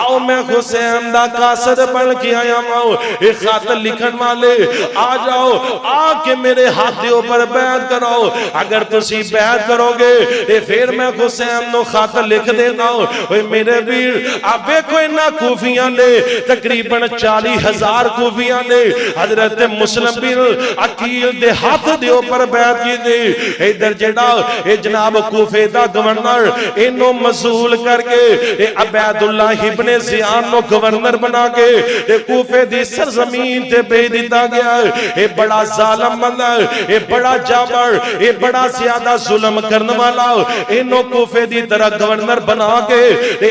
آؤ میں حسین دا قاصد بن کے آیا ہوں ایک خط لکھن والے آ جاؤ آ کے میرے ہاتھ دے اوپر بیعت کرو اگر تسی بیعت کرو گے پھر میں حسین نو خط لکھ دینا ہوں میرے ویر اب دیکھو انہاں کوفیاں نے تقریباً 40,000 کوفیاں نے حضرت مسلم بن عقیل دے ہاتھ دے اوپر بیعت کی دی ادھر جڑا اے جناب کوفے دا گورنر انہوں مزول کر کے عبید اللہ ابن زیان نو گورنر بنا کے کوفے دی سرزمین تے بھیج دیتا گیا اے بڑا ظالم بندہ اے بڑا جابر اے بڑا زیادہ ظلم کرنے والا انہوں کوفے دی طرح گورنر بنا کے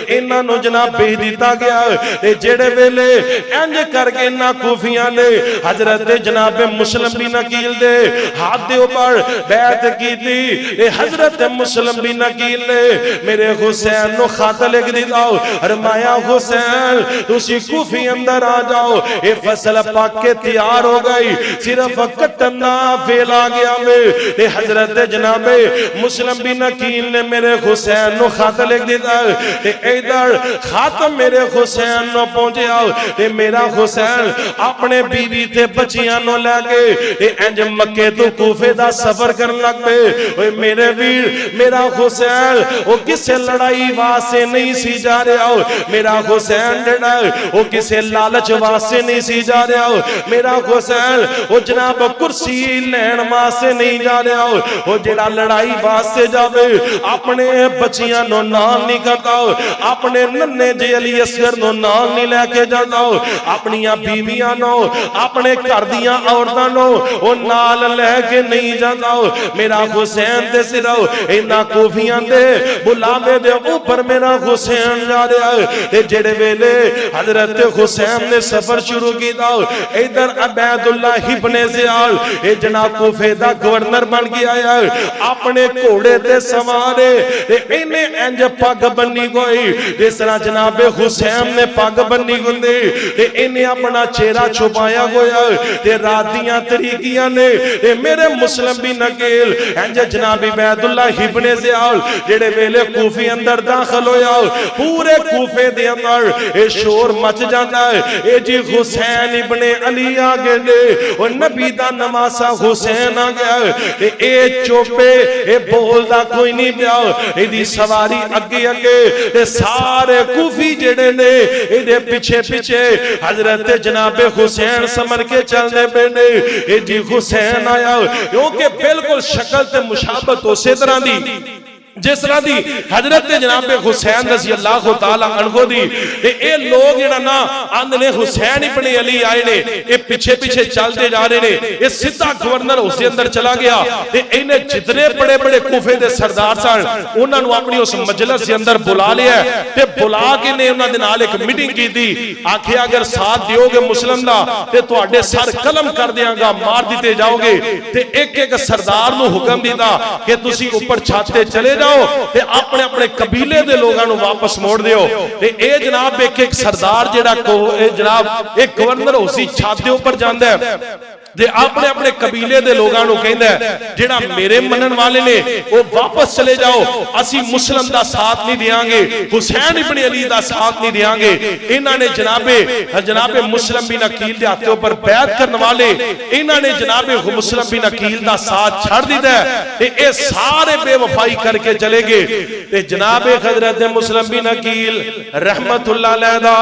انہوں نو جناب بھیج دیتا گیا جڑے ویلے انج کر کے انہاں کوفیاں نے حضرت جناب مسلم بن عقیل دے ہاتھ دے اوپر بیعت کی تھی حضرت مسلم بن عقیل نے میرے حسین نو خط لکھ دیتا فرمایا حسین تسی کوفی اندر آ جاؤ اے فصل پاک کے تیار ہو گئی صرف کٹنا پھیلا گیا میں حضرت جناب مسلم بن عقیل نے میرے حسین نو خط لکھ دیتا ادھر خط میرے حسین نو پہنچے آؤ میرا حسین اپنے بیوی تے بچیاں نو لے کے انج مکے تو کوفے دا سفر کرن لگ پے میرے ویر میرا حسین وہ کسے لڑائی واسے نہیں سی جا رہا ہو میرا حسین جڑا وہ کسے لالچ واسے نہیں سی جا رہا ہو میرا حسین وہ جناب کرسی لین واسے نہیں جا رہا ہو وہ جڑا لڑائی واسے جاوے اپنے بچیاں نو نال نہیں کرتا ہو اپنے ننے جے علی اصغر نو نال نہیں لے کے جاتا ہو اپنیاں بیویاں نو اپنے گھر دیاں عورتاں نو وہ نال لے کے نہیں جاتا ہو میرا حسین دے سرو انہاں کوفیاں دے بلاوے دے اوپر میرا حسین جا رہا ہے جڑے ویلے حضرت حسین نے سفر شروع کی دا ادھر عبید اللہ ابن زیال اے جناب کوفے دا گورنر بن گیا ہے اپنے گھوڑے تے سوارے انہیں انج پگ بنی گئی جس طرح جناب حسین نے پگ بنی گئی انہیں اپنا چہرہ چھپایا گیا تے راتیاں طریقیاں نے میرے مسلم بن عقیل انج جناب عبید اللہ ابن زیال جڑے ویلے کوفے اندر داخل ہویا پورے کوفے دے اندر اے شور مچ جاتا ہے اے جی حسین ابن علی آگے دے اور نبی دا نماسا حسین آگیا اے چوپے اے بول دا کوئی نہیں پیا اے دی سواری اگے اگے اے سارے کوفی جڑے نے اے دے پیچھے پیچھے حضرت جناب حسین سمر کے چلنے پہ نے اے جی حسین آیا کیونکہ بالکل شکل تے مشابت ہو سے طرح دی جس طرح دی حضرت جناب حسین رضی اللہ تعالیٰ عنہ دی اے لوگ جڑا نا آندنے حسین ابن علی آئے نے اے پیچھے پیچھے چلتے جا رہے نے اے سیدھا گورنر اس کے اندر چلا گیا انہیں جتنے بڑے بڑے کوفے دے سردار سن انہوں نے اپنی اس مجلس کے اندر بلا لیا ہے تے بلا کے نے انہوں نے نال ایک میٹنگ کی تھی آکھے اگر ساتھ دیو گے مسلم دا تے تو آڈے سر قلم کر دیاں گا مار دیتے جاؤ گے تے ایک ایک سردار نو حکم دیتا کہ تسی اوپر چھاتے چلے جاؤ تے اپنے اپنے قبیلے دے لوگاں نو واپس موڑ دیو تے اے جناب ایک ایک سردار جڑا کو اے جناب ایک گورنر اسی چھات دے اوپر جاندا ہے تے اپنے اپنے قبیلے دے لوگاں نو کہندا ہے جڑا میرے منن والے نے وہ واپس چلے جاؤ، اسی مسلم دا ساتھ نہیں دیاں گے، حسین ابن علی دا ساتھ نہیں دیاں گے۔ انہاں نے جناب مسلم بن عقیل دے ہاتھوں پر بیعت کرنے والے انہاں نے جناب مسلم بن عقیل دا ساتھ چھڑ دیتا ہے تے اے سارے بے وفائی کر کے چلے گئے تے جناب حضرت مسلم بن عقیل رحمت اللہ علیہ دا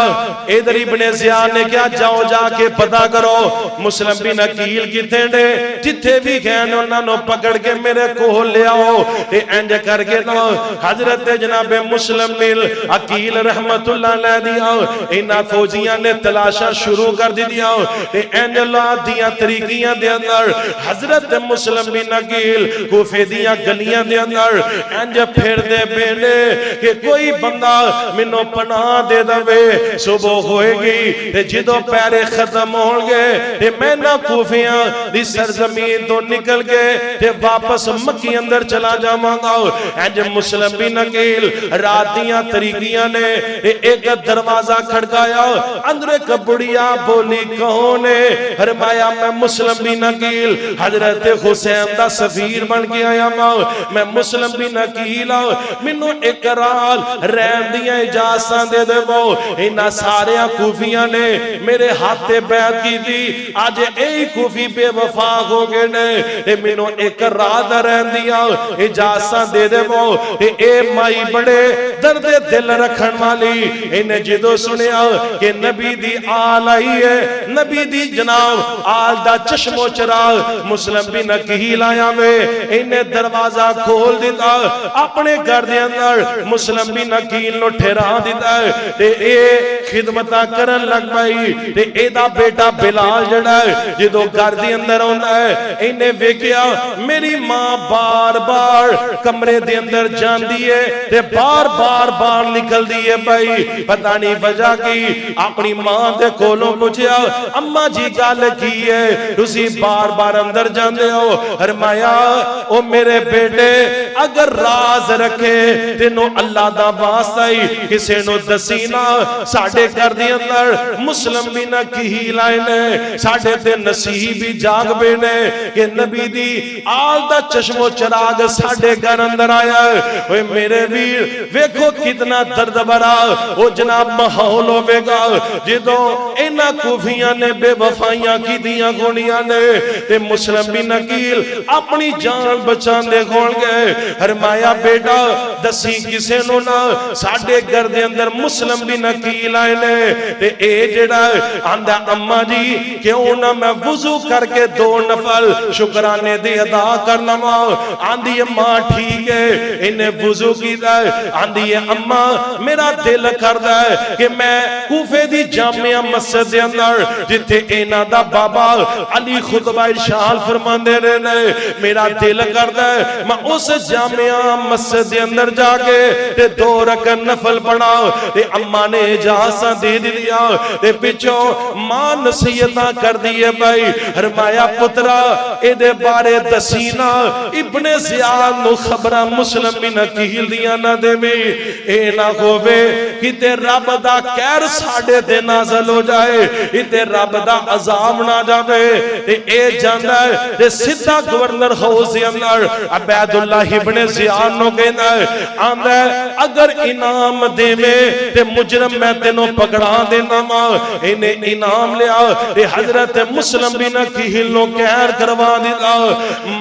ادھر ابن زیاد نے کیا جاؤ جا کے پتہ کرو مسلم بن عقیل کتے نے جتھے بھی گئے انہاں نو پکڑ کے میرے کو لے آؤ تے انج کر کے نا حضرت جناب مسلم بن عقیل رحمت اللہ علیہ دیا انہاں فوجیاں نے تلاشا شروع کر دیا تے انج اللہ دیاں طریقیاں دے اندر حضرت مسلم بن عقیل کوفے دیاں گلیاں دے اندر انج پھر دے بینے کہ کوئی بندہ منو پناہ دے دوے صبح ہوئے گی تے جدو پیرے ختم ہون گے تے میں نہ کوفیاں دی سرزمین تو نکل گئے تے واپس مکی اندر چلا جاواں گا۔ انج مسلم بن عقیل رات دیاں طریقیاں نے ایک دروازہ کھڑکایا، اندر ایک بڑیا بولی کون ہے؟ فرمایا میں مسلم بن عقیل حضرت حسین دا سفیر بن کے آیا میں مسلم بن عقیل منو اقرار رہن دیاں اجازتاں دے دے وہ انہاں سارے کوفیاں نے میرے ہاتھ بیعت کی تھی، آج اے کوفی بے وفا ہو گئے نے منو اقرار رہن دیاں اجازتاں دے دے وہ اے مائی بڑے درد دل رکھن والی انہیں جدو سنیا کہ نبی دی آل آئی ہے، نبی دی جناب آل دا چشم و چراغ مسلم بن عقیل آیا میں انہیں دروازہ کھول دیتا اپنے گھر دے اندر مسلم بن عقیل نو ٹھہرا دیتا ہے تے اے خدمتہ کرن لگ پائی تے اے دا بیٹا بلال جڑا ہے جدو گھر دے اندر ہوتا ہے انہیں ویکیا میری ماں بار بار کمرے دے اندر جان دیئے تے بار بار نکل دیئے بھائی پتہ نہیں وجہ کی اپنی ماں دے کولوں پوچھیا اماں جی گل کی ہے تسی بار بار اندر جاندے ہو؟ فرمایا او میرے بیٹے اگر راز رکھے تینو اللہ دا واسطہ ہی کسے نو دسینا ساڑھے کر دی اندر مسلم بن عقیل آئے نے ساڑھے تے نصیبی جاگ بینے کہ نبی دی آل دا چشم و چراغ ساڑھے گھر اندر آیا ہے۔ اوہ میرے ویر ویکھو کتنا درد برا او جناب ماحول ہوئے گا جدو اینا کوفیاں نے بے وفائیاں کی دیاں گھوڑیاں نے تے مسلم بن عقیل اپنی جان بچان دے گھوڑ گئے۔ فرمایا بیٹا دسی کسے نو نا ساڑھے گھر دے اندر مسلم بن عقیل آئے نے تے اے جڑا آندہ اممہ جی کیوں نہ میں وضو کر کے 2 نفل شکرانے دے ادا کرنا ماں آندھی ماں ٹھیک ہے انہیں وضو کی دائے آندھی اممہ میرا دل کر دائے کہ میں کوفے دی جامعہ مسجد دے اندر جتے اینا دا بابا علی خطبہ ارشاد فرمان دے رہے میرا دل کر دائے میں اس جامعہ مسجد دے اندر جا کے تے 2 رکعت نفل پڑھا تے اممہ نے اجازت دے دیا تے پچھو ماں نصیحتاں کر دیئے بھائی فرمایا پترا اے دے بارے دسینا ابن زیاد نو خبرہ مسلم بن عقیل دیا نہ دے میں اے نہ ہوئے کہ تے رب دا کیر ساڑھے دے نازل ہو جائے تے رب دا عذاب نہ جاوے تے اے جاندہ ہے تے سدھا گورنر ہاؤس دے اندر عبید اللہ ابن زیاد نو کہنا ہے آندہ ہے اگر انعام دے میں تے مجرم میں تینو پکڑا دینا ماں انہیں انعام لیا تے حضرت مسلم بن عقیل نو کہر کروا دیتا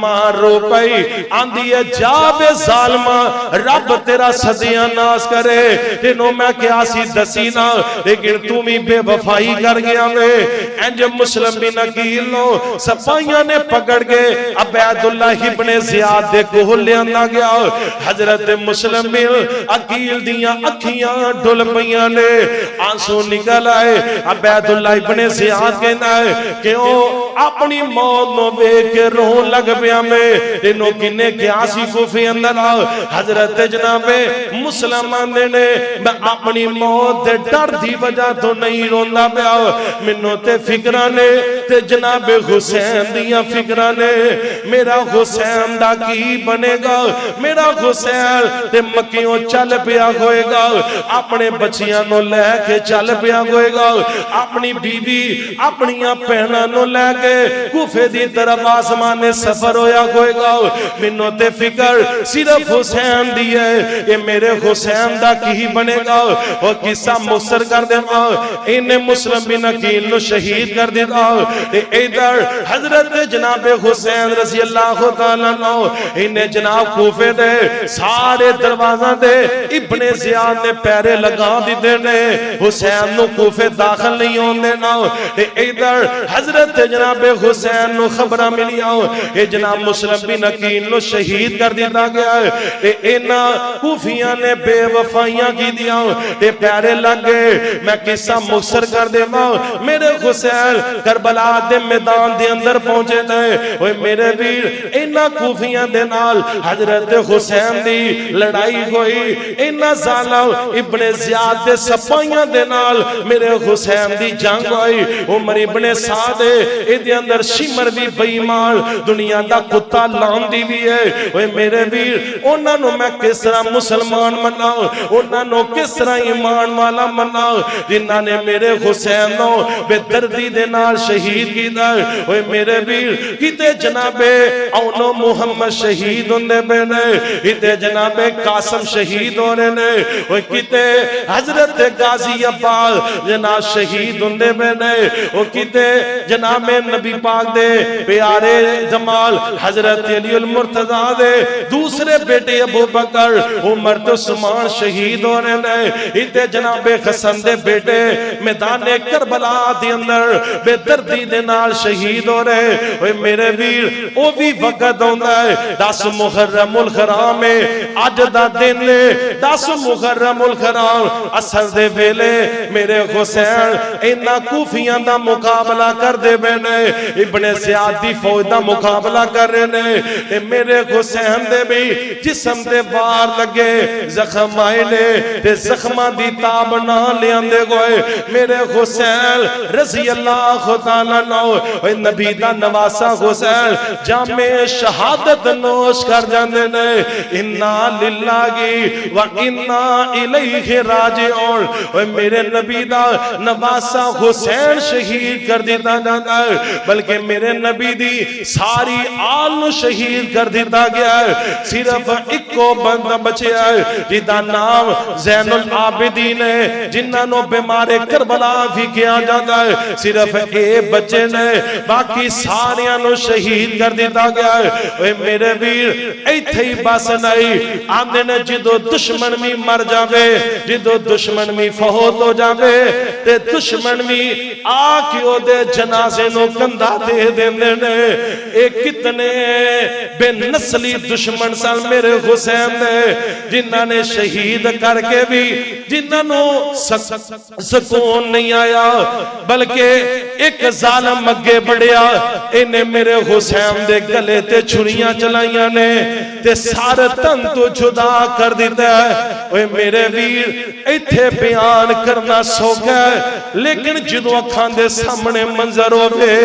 ماں رو پئی آندھی ہے جاب ظالمہ رب تیرا صدیاں ناس کرے تینو میں کیا سی دسینا لیکن تمہیں بے وفائی کر گیا میں انج مسلم بن عقیل نو سپائیاں نے پکڑ کے عبید اللہ ابن زیاد دے کو لے آنا گیا حضرت مسلم بن عقیل دیاں اکھیاں ڈھل پئیاں نے آنسو نکل آئے عبید اللہ ابن زیاد کہنا ہے کیوں اپنی موت نو بے کے روح لگ پیا میں انہوں کنے کیا سی کوفی اندر آؤ حضرت جناب مسلمان نے میں اپنی موت دے ڈر دی وجہ تو نہیں روندہ پیا منوں تے فکرانے تے جناب حسین دیاں فکرانے میرا حسین دا کی بنے گا میرا حسین تے مکیوں چل پیا ہوئے گا اپنے بچیاں نو لے کے چل پیا ہوئے گا اپنی بیوی اپنیاں پہنا نو لے کے کوفے دی طرف آسمان سفر ہویا ہوئے گا منوں تے فکر صرف حسین دی ہے یہ میرے حسین دا کی بنے گا اور قصہ مختصر کر دے گا انہیں مسلم بن عقیل نو شہید کر دے گا ادھر حضرت جناب حسین رضی اللہ تعالیٰ عنہ انہیں جناب کوفے دے سارے دروازہ دے ابن زیاد نے پیرے لگا دی دینے حسین نو کوفے داخل نہیں ہون دینا ادھر حضرت جناب حسین نو خبرہ ملی آؤ اے جناب مسلم بن عقیل نو شہید کر دیتا گیا ہے اینا کوفیاں نے بے وفائیاں کی دیا اے پیارے لگے میں قصہ مختصر کر دے ماں میرے حسین کربلا دے میدان دے اندر پہنچے دے اوے میرے ویر اینا کوفیاں دے نال حضرت حسین دی لڑائی ہوئی اینا ظالم ابن زیاد دے سپائیاں دے نال میرے حسین دی جنگ ہوئی عمر ابن سعد اے دے اندر شمر بھی بیمان دنیا دا کتا لان دی بھی ہے اوے میرے ویر انہاں نو میں کس طرح مسلمان مناؤ انہاں نو کس طرح ایمان والا مناؤ جنہاں نے میرے حسین نو بے دردی دے نال شہید کی در اوے میرے ویر کتے جناب اونو محمد شہید ہوندے بینے کتے جناب قاسم شہید ہونے نے اوے کتے حضرت غازی عباس جناب شہید ہوندے بینے او کتے جناب نبی پاک دے پیارے جمال حضرت علی المرتضی دے دوسرے بیٹے ابو بکر عمر تو عثمان شہید ہونے نے اتے جناب حسن دے بیٹے میدان کربلا دے اندر بے دردی دے نال شہید ہو رہے اوے میرے ویر او بھی وقت ہوندا ہے 10 محرم الحرام میں اج دا دن 10 محرم الحرام عصر دے ویلے میرے حسین انہاں کوفیاں دا مقابلہ کر دے بینے ابن زیاد دی فوج دا مقابلہ کر رہے نے تے میرے حسین دے بھی جسم دے وار لگے زخم آئے نے تے زخماں دی تاب نہ لے آندے گئے میرے حسین رضی اللہ تعالیٰ عنہ نبی دا نواسا حسین جامع شہادت نوش کر جاندے نے انا للہ و انا الیہ راجعون میرے نبی دا نواسا حسین شہید کر دیتا جاتا ہے بلکہ میرے نبی دی ساری آل نو شہید کر دیتا گیا ہے صرف ایک کو بندہ بچے ہے جدا نام زین العابدین ہے جنہاں نو بیمار کربلا بھی کیا جاتا ہے صرف ایک بچے نے باقی ساریاں نو شہید کر دیتا گیا ہے اے میرے ویر ایتھے ہی بس نہیں آندے نے جدو دشمن بھی مر جاوے جدو دشمن بھی فوت ہو جاوے تے دشمن بھی آکیو دے جنازے نو کندہ دے دینے نے اے کتنے بے نسلی دشمن سال میرے حسین نے جنہاں نے شہید کر کے بھی جنہاں نو سکون نہیں آیا بلکہ ایک ظالم اگے بڑھیا انہیں میرے حسین دے گلے تے چھریاں چلائیاں نے تے سارے تن تو جدا کر دیتا ہے اوے میرے ویر ایتھے بیان کرنا سوکھا ہے لیکن جدو اکھان دے سامنے منظر ہوئے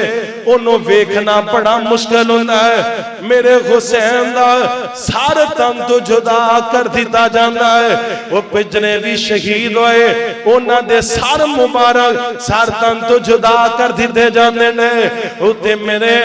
انہوں ویکھنا بڑا مشکل ہوتا ہے میرے حسین دا سارے تن تو جدا کر دیتا جاندہ ہے وہ پجنے بھی شہید ہوئے انہاں دے سار مبارک سار تن تو جدا کر دیتے جاندے نے ہوتے میرے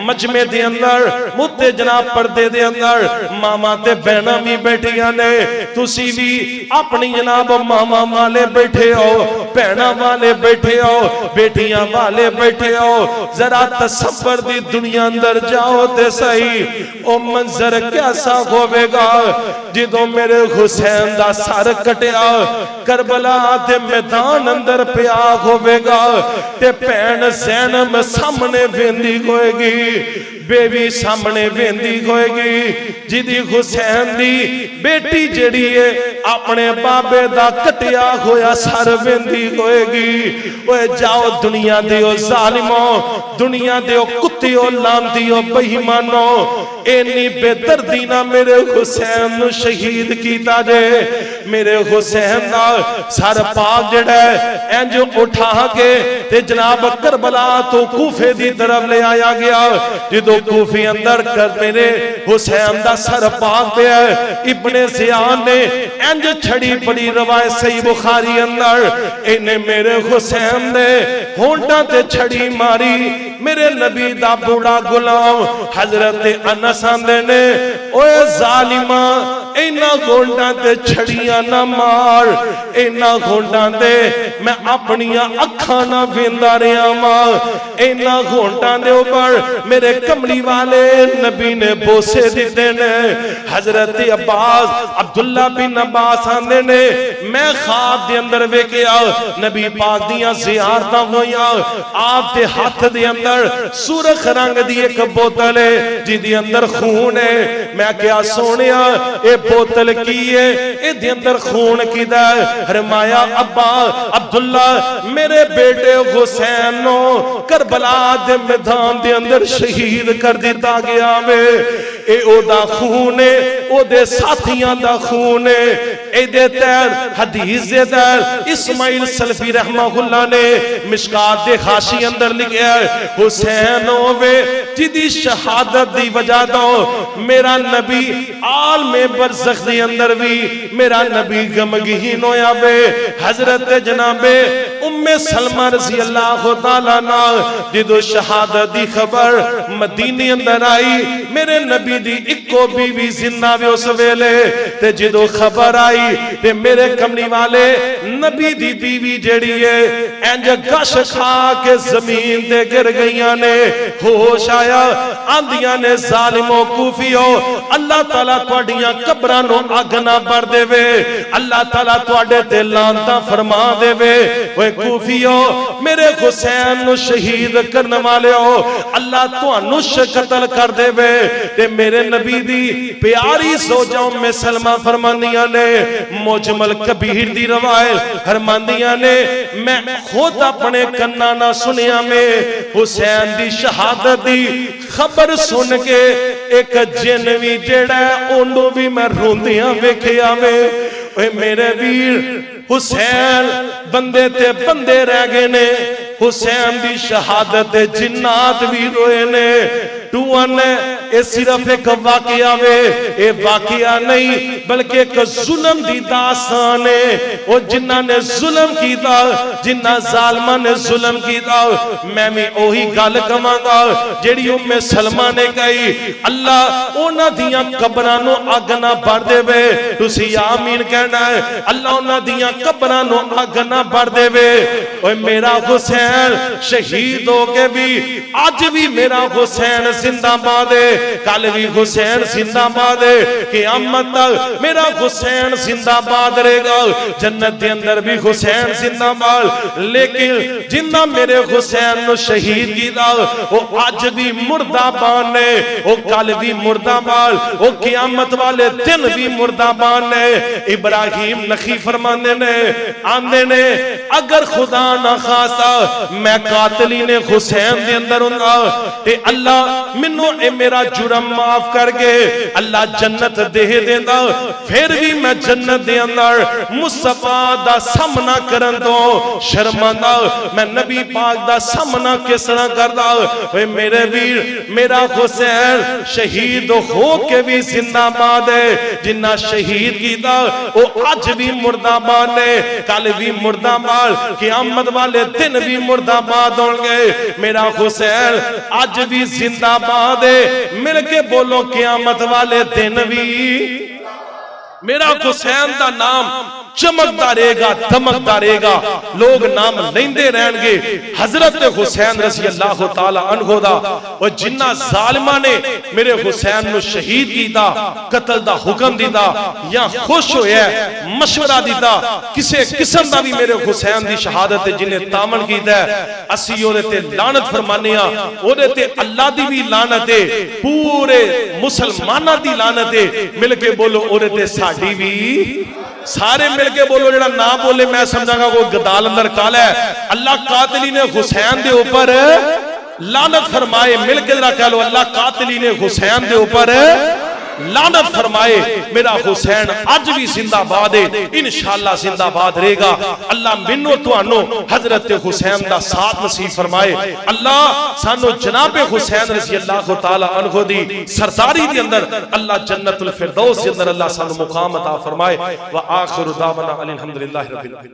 مجمع دے اندر متے جناب پردے دے اندر ماما تے بہنہ بھی بیٹھیاں نے تسی بھی اپنی جناب ماما والے بیٹھے ہو بہنہ والے بیٹھے ہو بیٹیاں والے بیٹھے ہو ذرا تصور دی دنیا اندر جاؤ تے صحیح او منظر کیسا ہوئے گا جدو میرے حسین دا سار کٹیا کربلا دے میدان اندر پیا ہوئے گا تے پین زینب سامنے ویندی ہوئے گی بیوی سامنے ویندی ہوئے گی جدی حسین دی بیٹی جڑی ہے اپنے بابے دا کٹیا ہویا سار ویندی ہوئے گی وہ جاؤ دنیا دیو ظالموں دنیا دیو کتیو لاندیو بہیمانوں اینی بے دردینا میرے حسین نو شہید کیتا جے میرے حسین دا سار پاک جڑا ہے انجو اٹھا کے تے جناب کربلا تو کوفے دی طرف لے آیا گیا جدو کوفی اندر کر میرے حسین دا سر پاک پہ ہے ابن زیاد نے انج چھڑی پڑی روایت صحیح بخاری اندر انہیں میرے حسین دے ہونٹاں تے چھڑی ماری میرے نبی دا بوڑا غلام حضرت انس آندے نے اوے ظالماں اینا گھونٹاں تے چھڑیاں نہ مار اینا گھونٹاں تے میں اپنیاں اکھاں نہ ویندا رہیا ماں اینا گھونٹاں دے اوپر میرے کملی والے نبی نے بوسے دیتے نے حضرت عباس عبداللہ بن عباس آندے نے میں خواب دے اندر ویکھیا نبی پاک دیاں زیارتاں ہویاں آپ دے ہاتھ دے اندر سرخ رنگ دی ایک بوتل ہے جی دی اندر خون ہے میں کیا سونیا اے بوتل کی ہے اے دی اندر خون کی دا فرمایا ابا عبداللہ میرے بیٹے حسین نو کربلا دے میدان دے اندر شہید کر دیتا گیا میں اے او دا خون ہے او دے ساتھیاں دا خون ہے اے دے تیر حدیث دے تیر اسماعیل سلفی رحمہ اللہ نے مشکات دے خاشی اندر لکھے حسین ہوئے جدی شہادت دی وجہ دو میرا نبی عالم برزخ دی اندر بھی میرا نبی غمگین ہویا بے حضرت جناب ام سلمہ رضی اللہ تعالیٰ نا جدو شہادت دی خبر مدینی اندر آئی میرے نبی دی اکو بی بی زندہ بھی اس ویلے تے جدو خبر آئی تے میرے کملی والے نبی دی بی بی جیڑی ہے انج گش کھا کے زمین دے گر گئیاں نے ہوش آیا آندیاں نے ظالموں کوفیوں اللہ تعالیٰ توڑیاں قبرانوں آگنا بر دے وے اللہ تعالیٰ توڑے تے لانتا فرما دے وے وہ کوفیوں میرے حسین نو شہید کرنے والے ہو اللہ تو انوش قتل کر دے وے تے میرے نبی دی پیاری سوجاؤں میں سلمہ فرماندیاں نے مجمل کبیر دی روایت فرماندیاں نے میں خود اپنے کنہ نہ سنیا میں حسین دی شہادت دی خبر سن کے ایک جنوی جڑا ہے انہوں بھی میں روندیاں ویکھیا میں اے میرے ویر حسین بندے تے بندے رہ گئے نے حسین دی شہادت جنات بھی روئے نے ٹوان اے صرف ایک واقعہ وے اے واقعہ نہیں بلکہ ایک ظلم دی داستان ہے وہ جنہ نے ظلم کی دا جنہ ظالمہ نے ظلم کی دا میں بھی اوہی گال کمانگا جیڑی ام سلمہ نے کہی اللہ اونا دیاں قبرانوں آگنا بار دے وے تسی آمین کہنا ہے اللہ اونا دیاں قبرانوں آگنا بار دے وے اوہ میرا حسین شہید ہو کے بھی آج بھی میرا حسین زندہ بادے کل بھی حسین زندہ بادے قیامت تک میرا حسین زندہ باد رہے گا جنت دے اندر بھی حسین زندہ باد لیکن جنہ میرے حسین نو شہید کی دا وہ آج بھی مردہ بانے وہ کل بھی مردہ بان وہ قیامت والے دن بھی مردہ بانے ابراہیم نخی فرمانے نے آندے نے اگر خدا نہ خاصا میں قاتلین حسین دے اندر ہوں گا تے اللہ منو اے میرا جرم معاف کر گے اللہ جنت دے دینا پھر بھی میں جنت دے اندر مصطفیٰ دا سامنا کرن دو شرماندہ میں نبی پاک دا سامنا کس طرح کر دا اے میرے ویر میرا حسین شہید ہو کے بھی زندہ باد ہے جنہ شہید کی دا وہ آج بھی مردہ باد ہے کل بھی مردہ باد قیامت والے دن بھی مردہ باد ہوں گے میرا حسین آج بھی زندہ باد ہے مل کے بولو قیامت والے دن بھی میرا حسین دا نام چمکتا رہے گا دمکتا رہے گا لوگ نام لیندے رہن گے حضرت حسین رضی اللہ تعالی عنہ دا اور جنہ ظالمہ نے میرے حسین نو شہید کی دا قتل دا حکم دی دا یا خوش ہوئے مشورہ دی دا کسے قسم دا بھی میرے حسین دی شہادت جنہیں تامن کی دا اسی او دیتے لعنت فرمانیا او دیتے اللہ دی بھی لعنت ہے پورے مسلمانہ دی لعنت ہے مل کے بولو او دیتے ساڑھی بھی سارے مل کے بولو جڑا نہ بولے میں سمجھا گا وہ گدال اندر کالا ہے اللہ قاتلین حسین دے اوپر لعنت فرمائے مل کے ذرا کہہ لو اللہ قاتلین حسین دے اوپر لعنت فرمائے. میرا حسین اج بھی زندہ باد ہے، انشاءاللہ زندہ باد رہے گا. اللہ منو توانو حضرت حسین دا ساتھ نصیب فرمائے. اللہ سانو جناب حسین رضی اللہ تعالی عنہ دی سرداری دی اندر اللہ جنت الفردوس دی اندر اللہ سانو مقام عطا فرمائے. وآخر دعوانا الحمدللہ رب العالمین.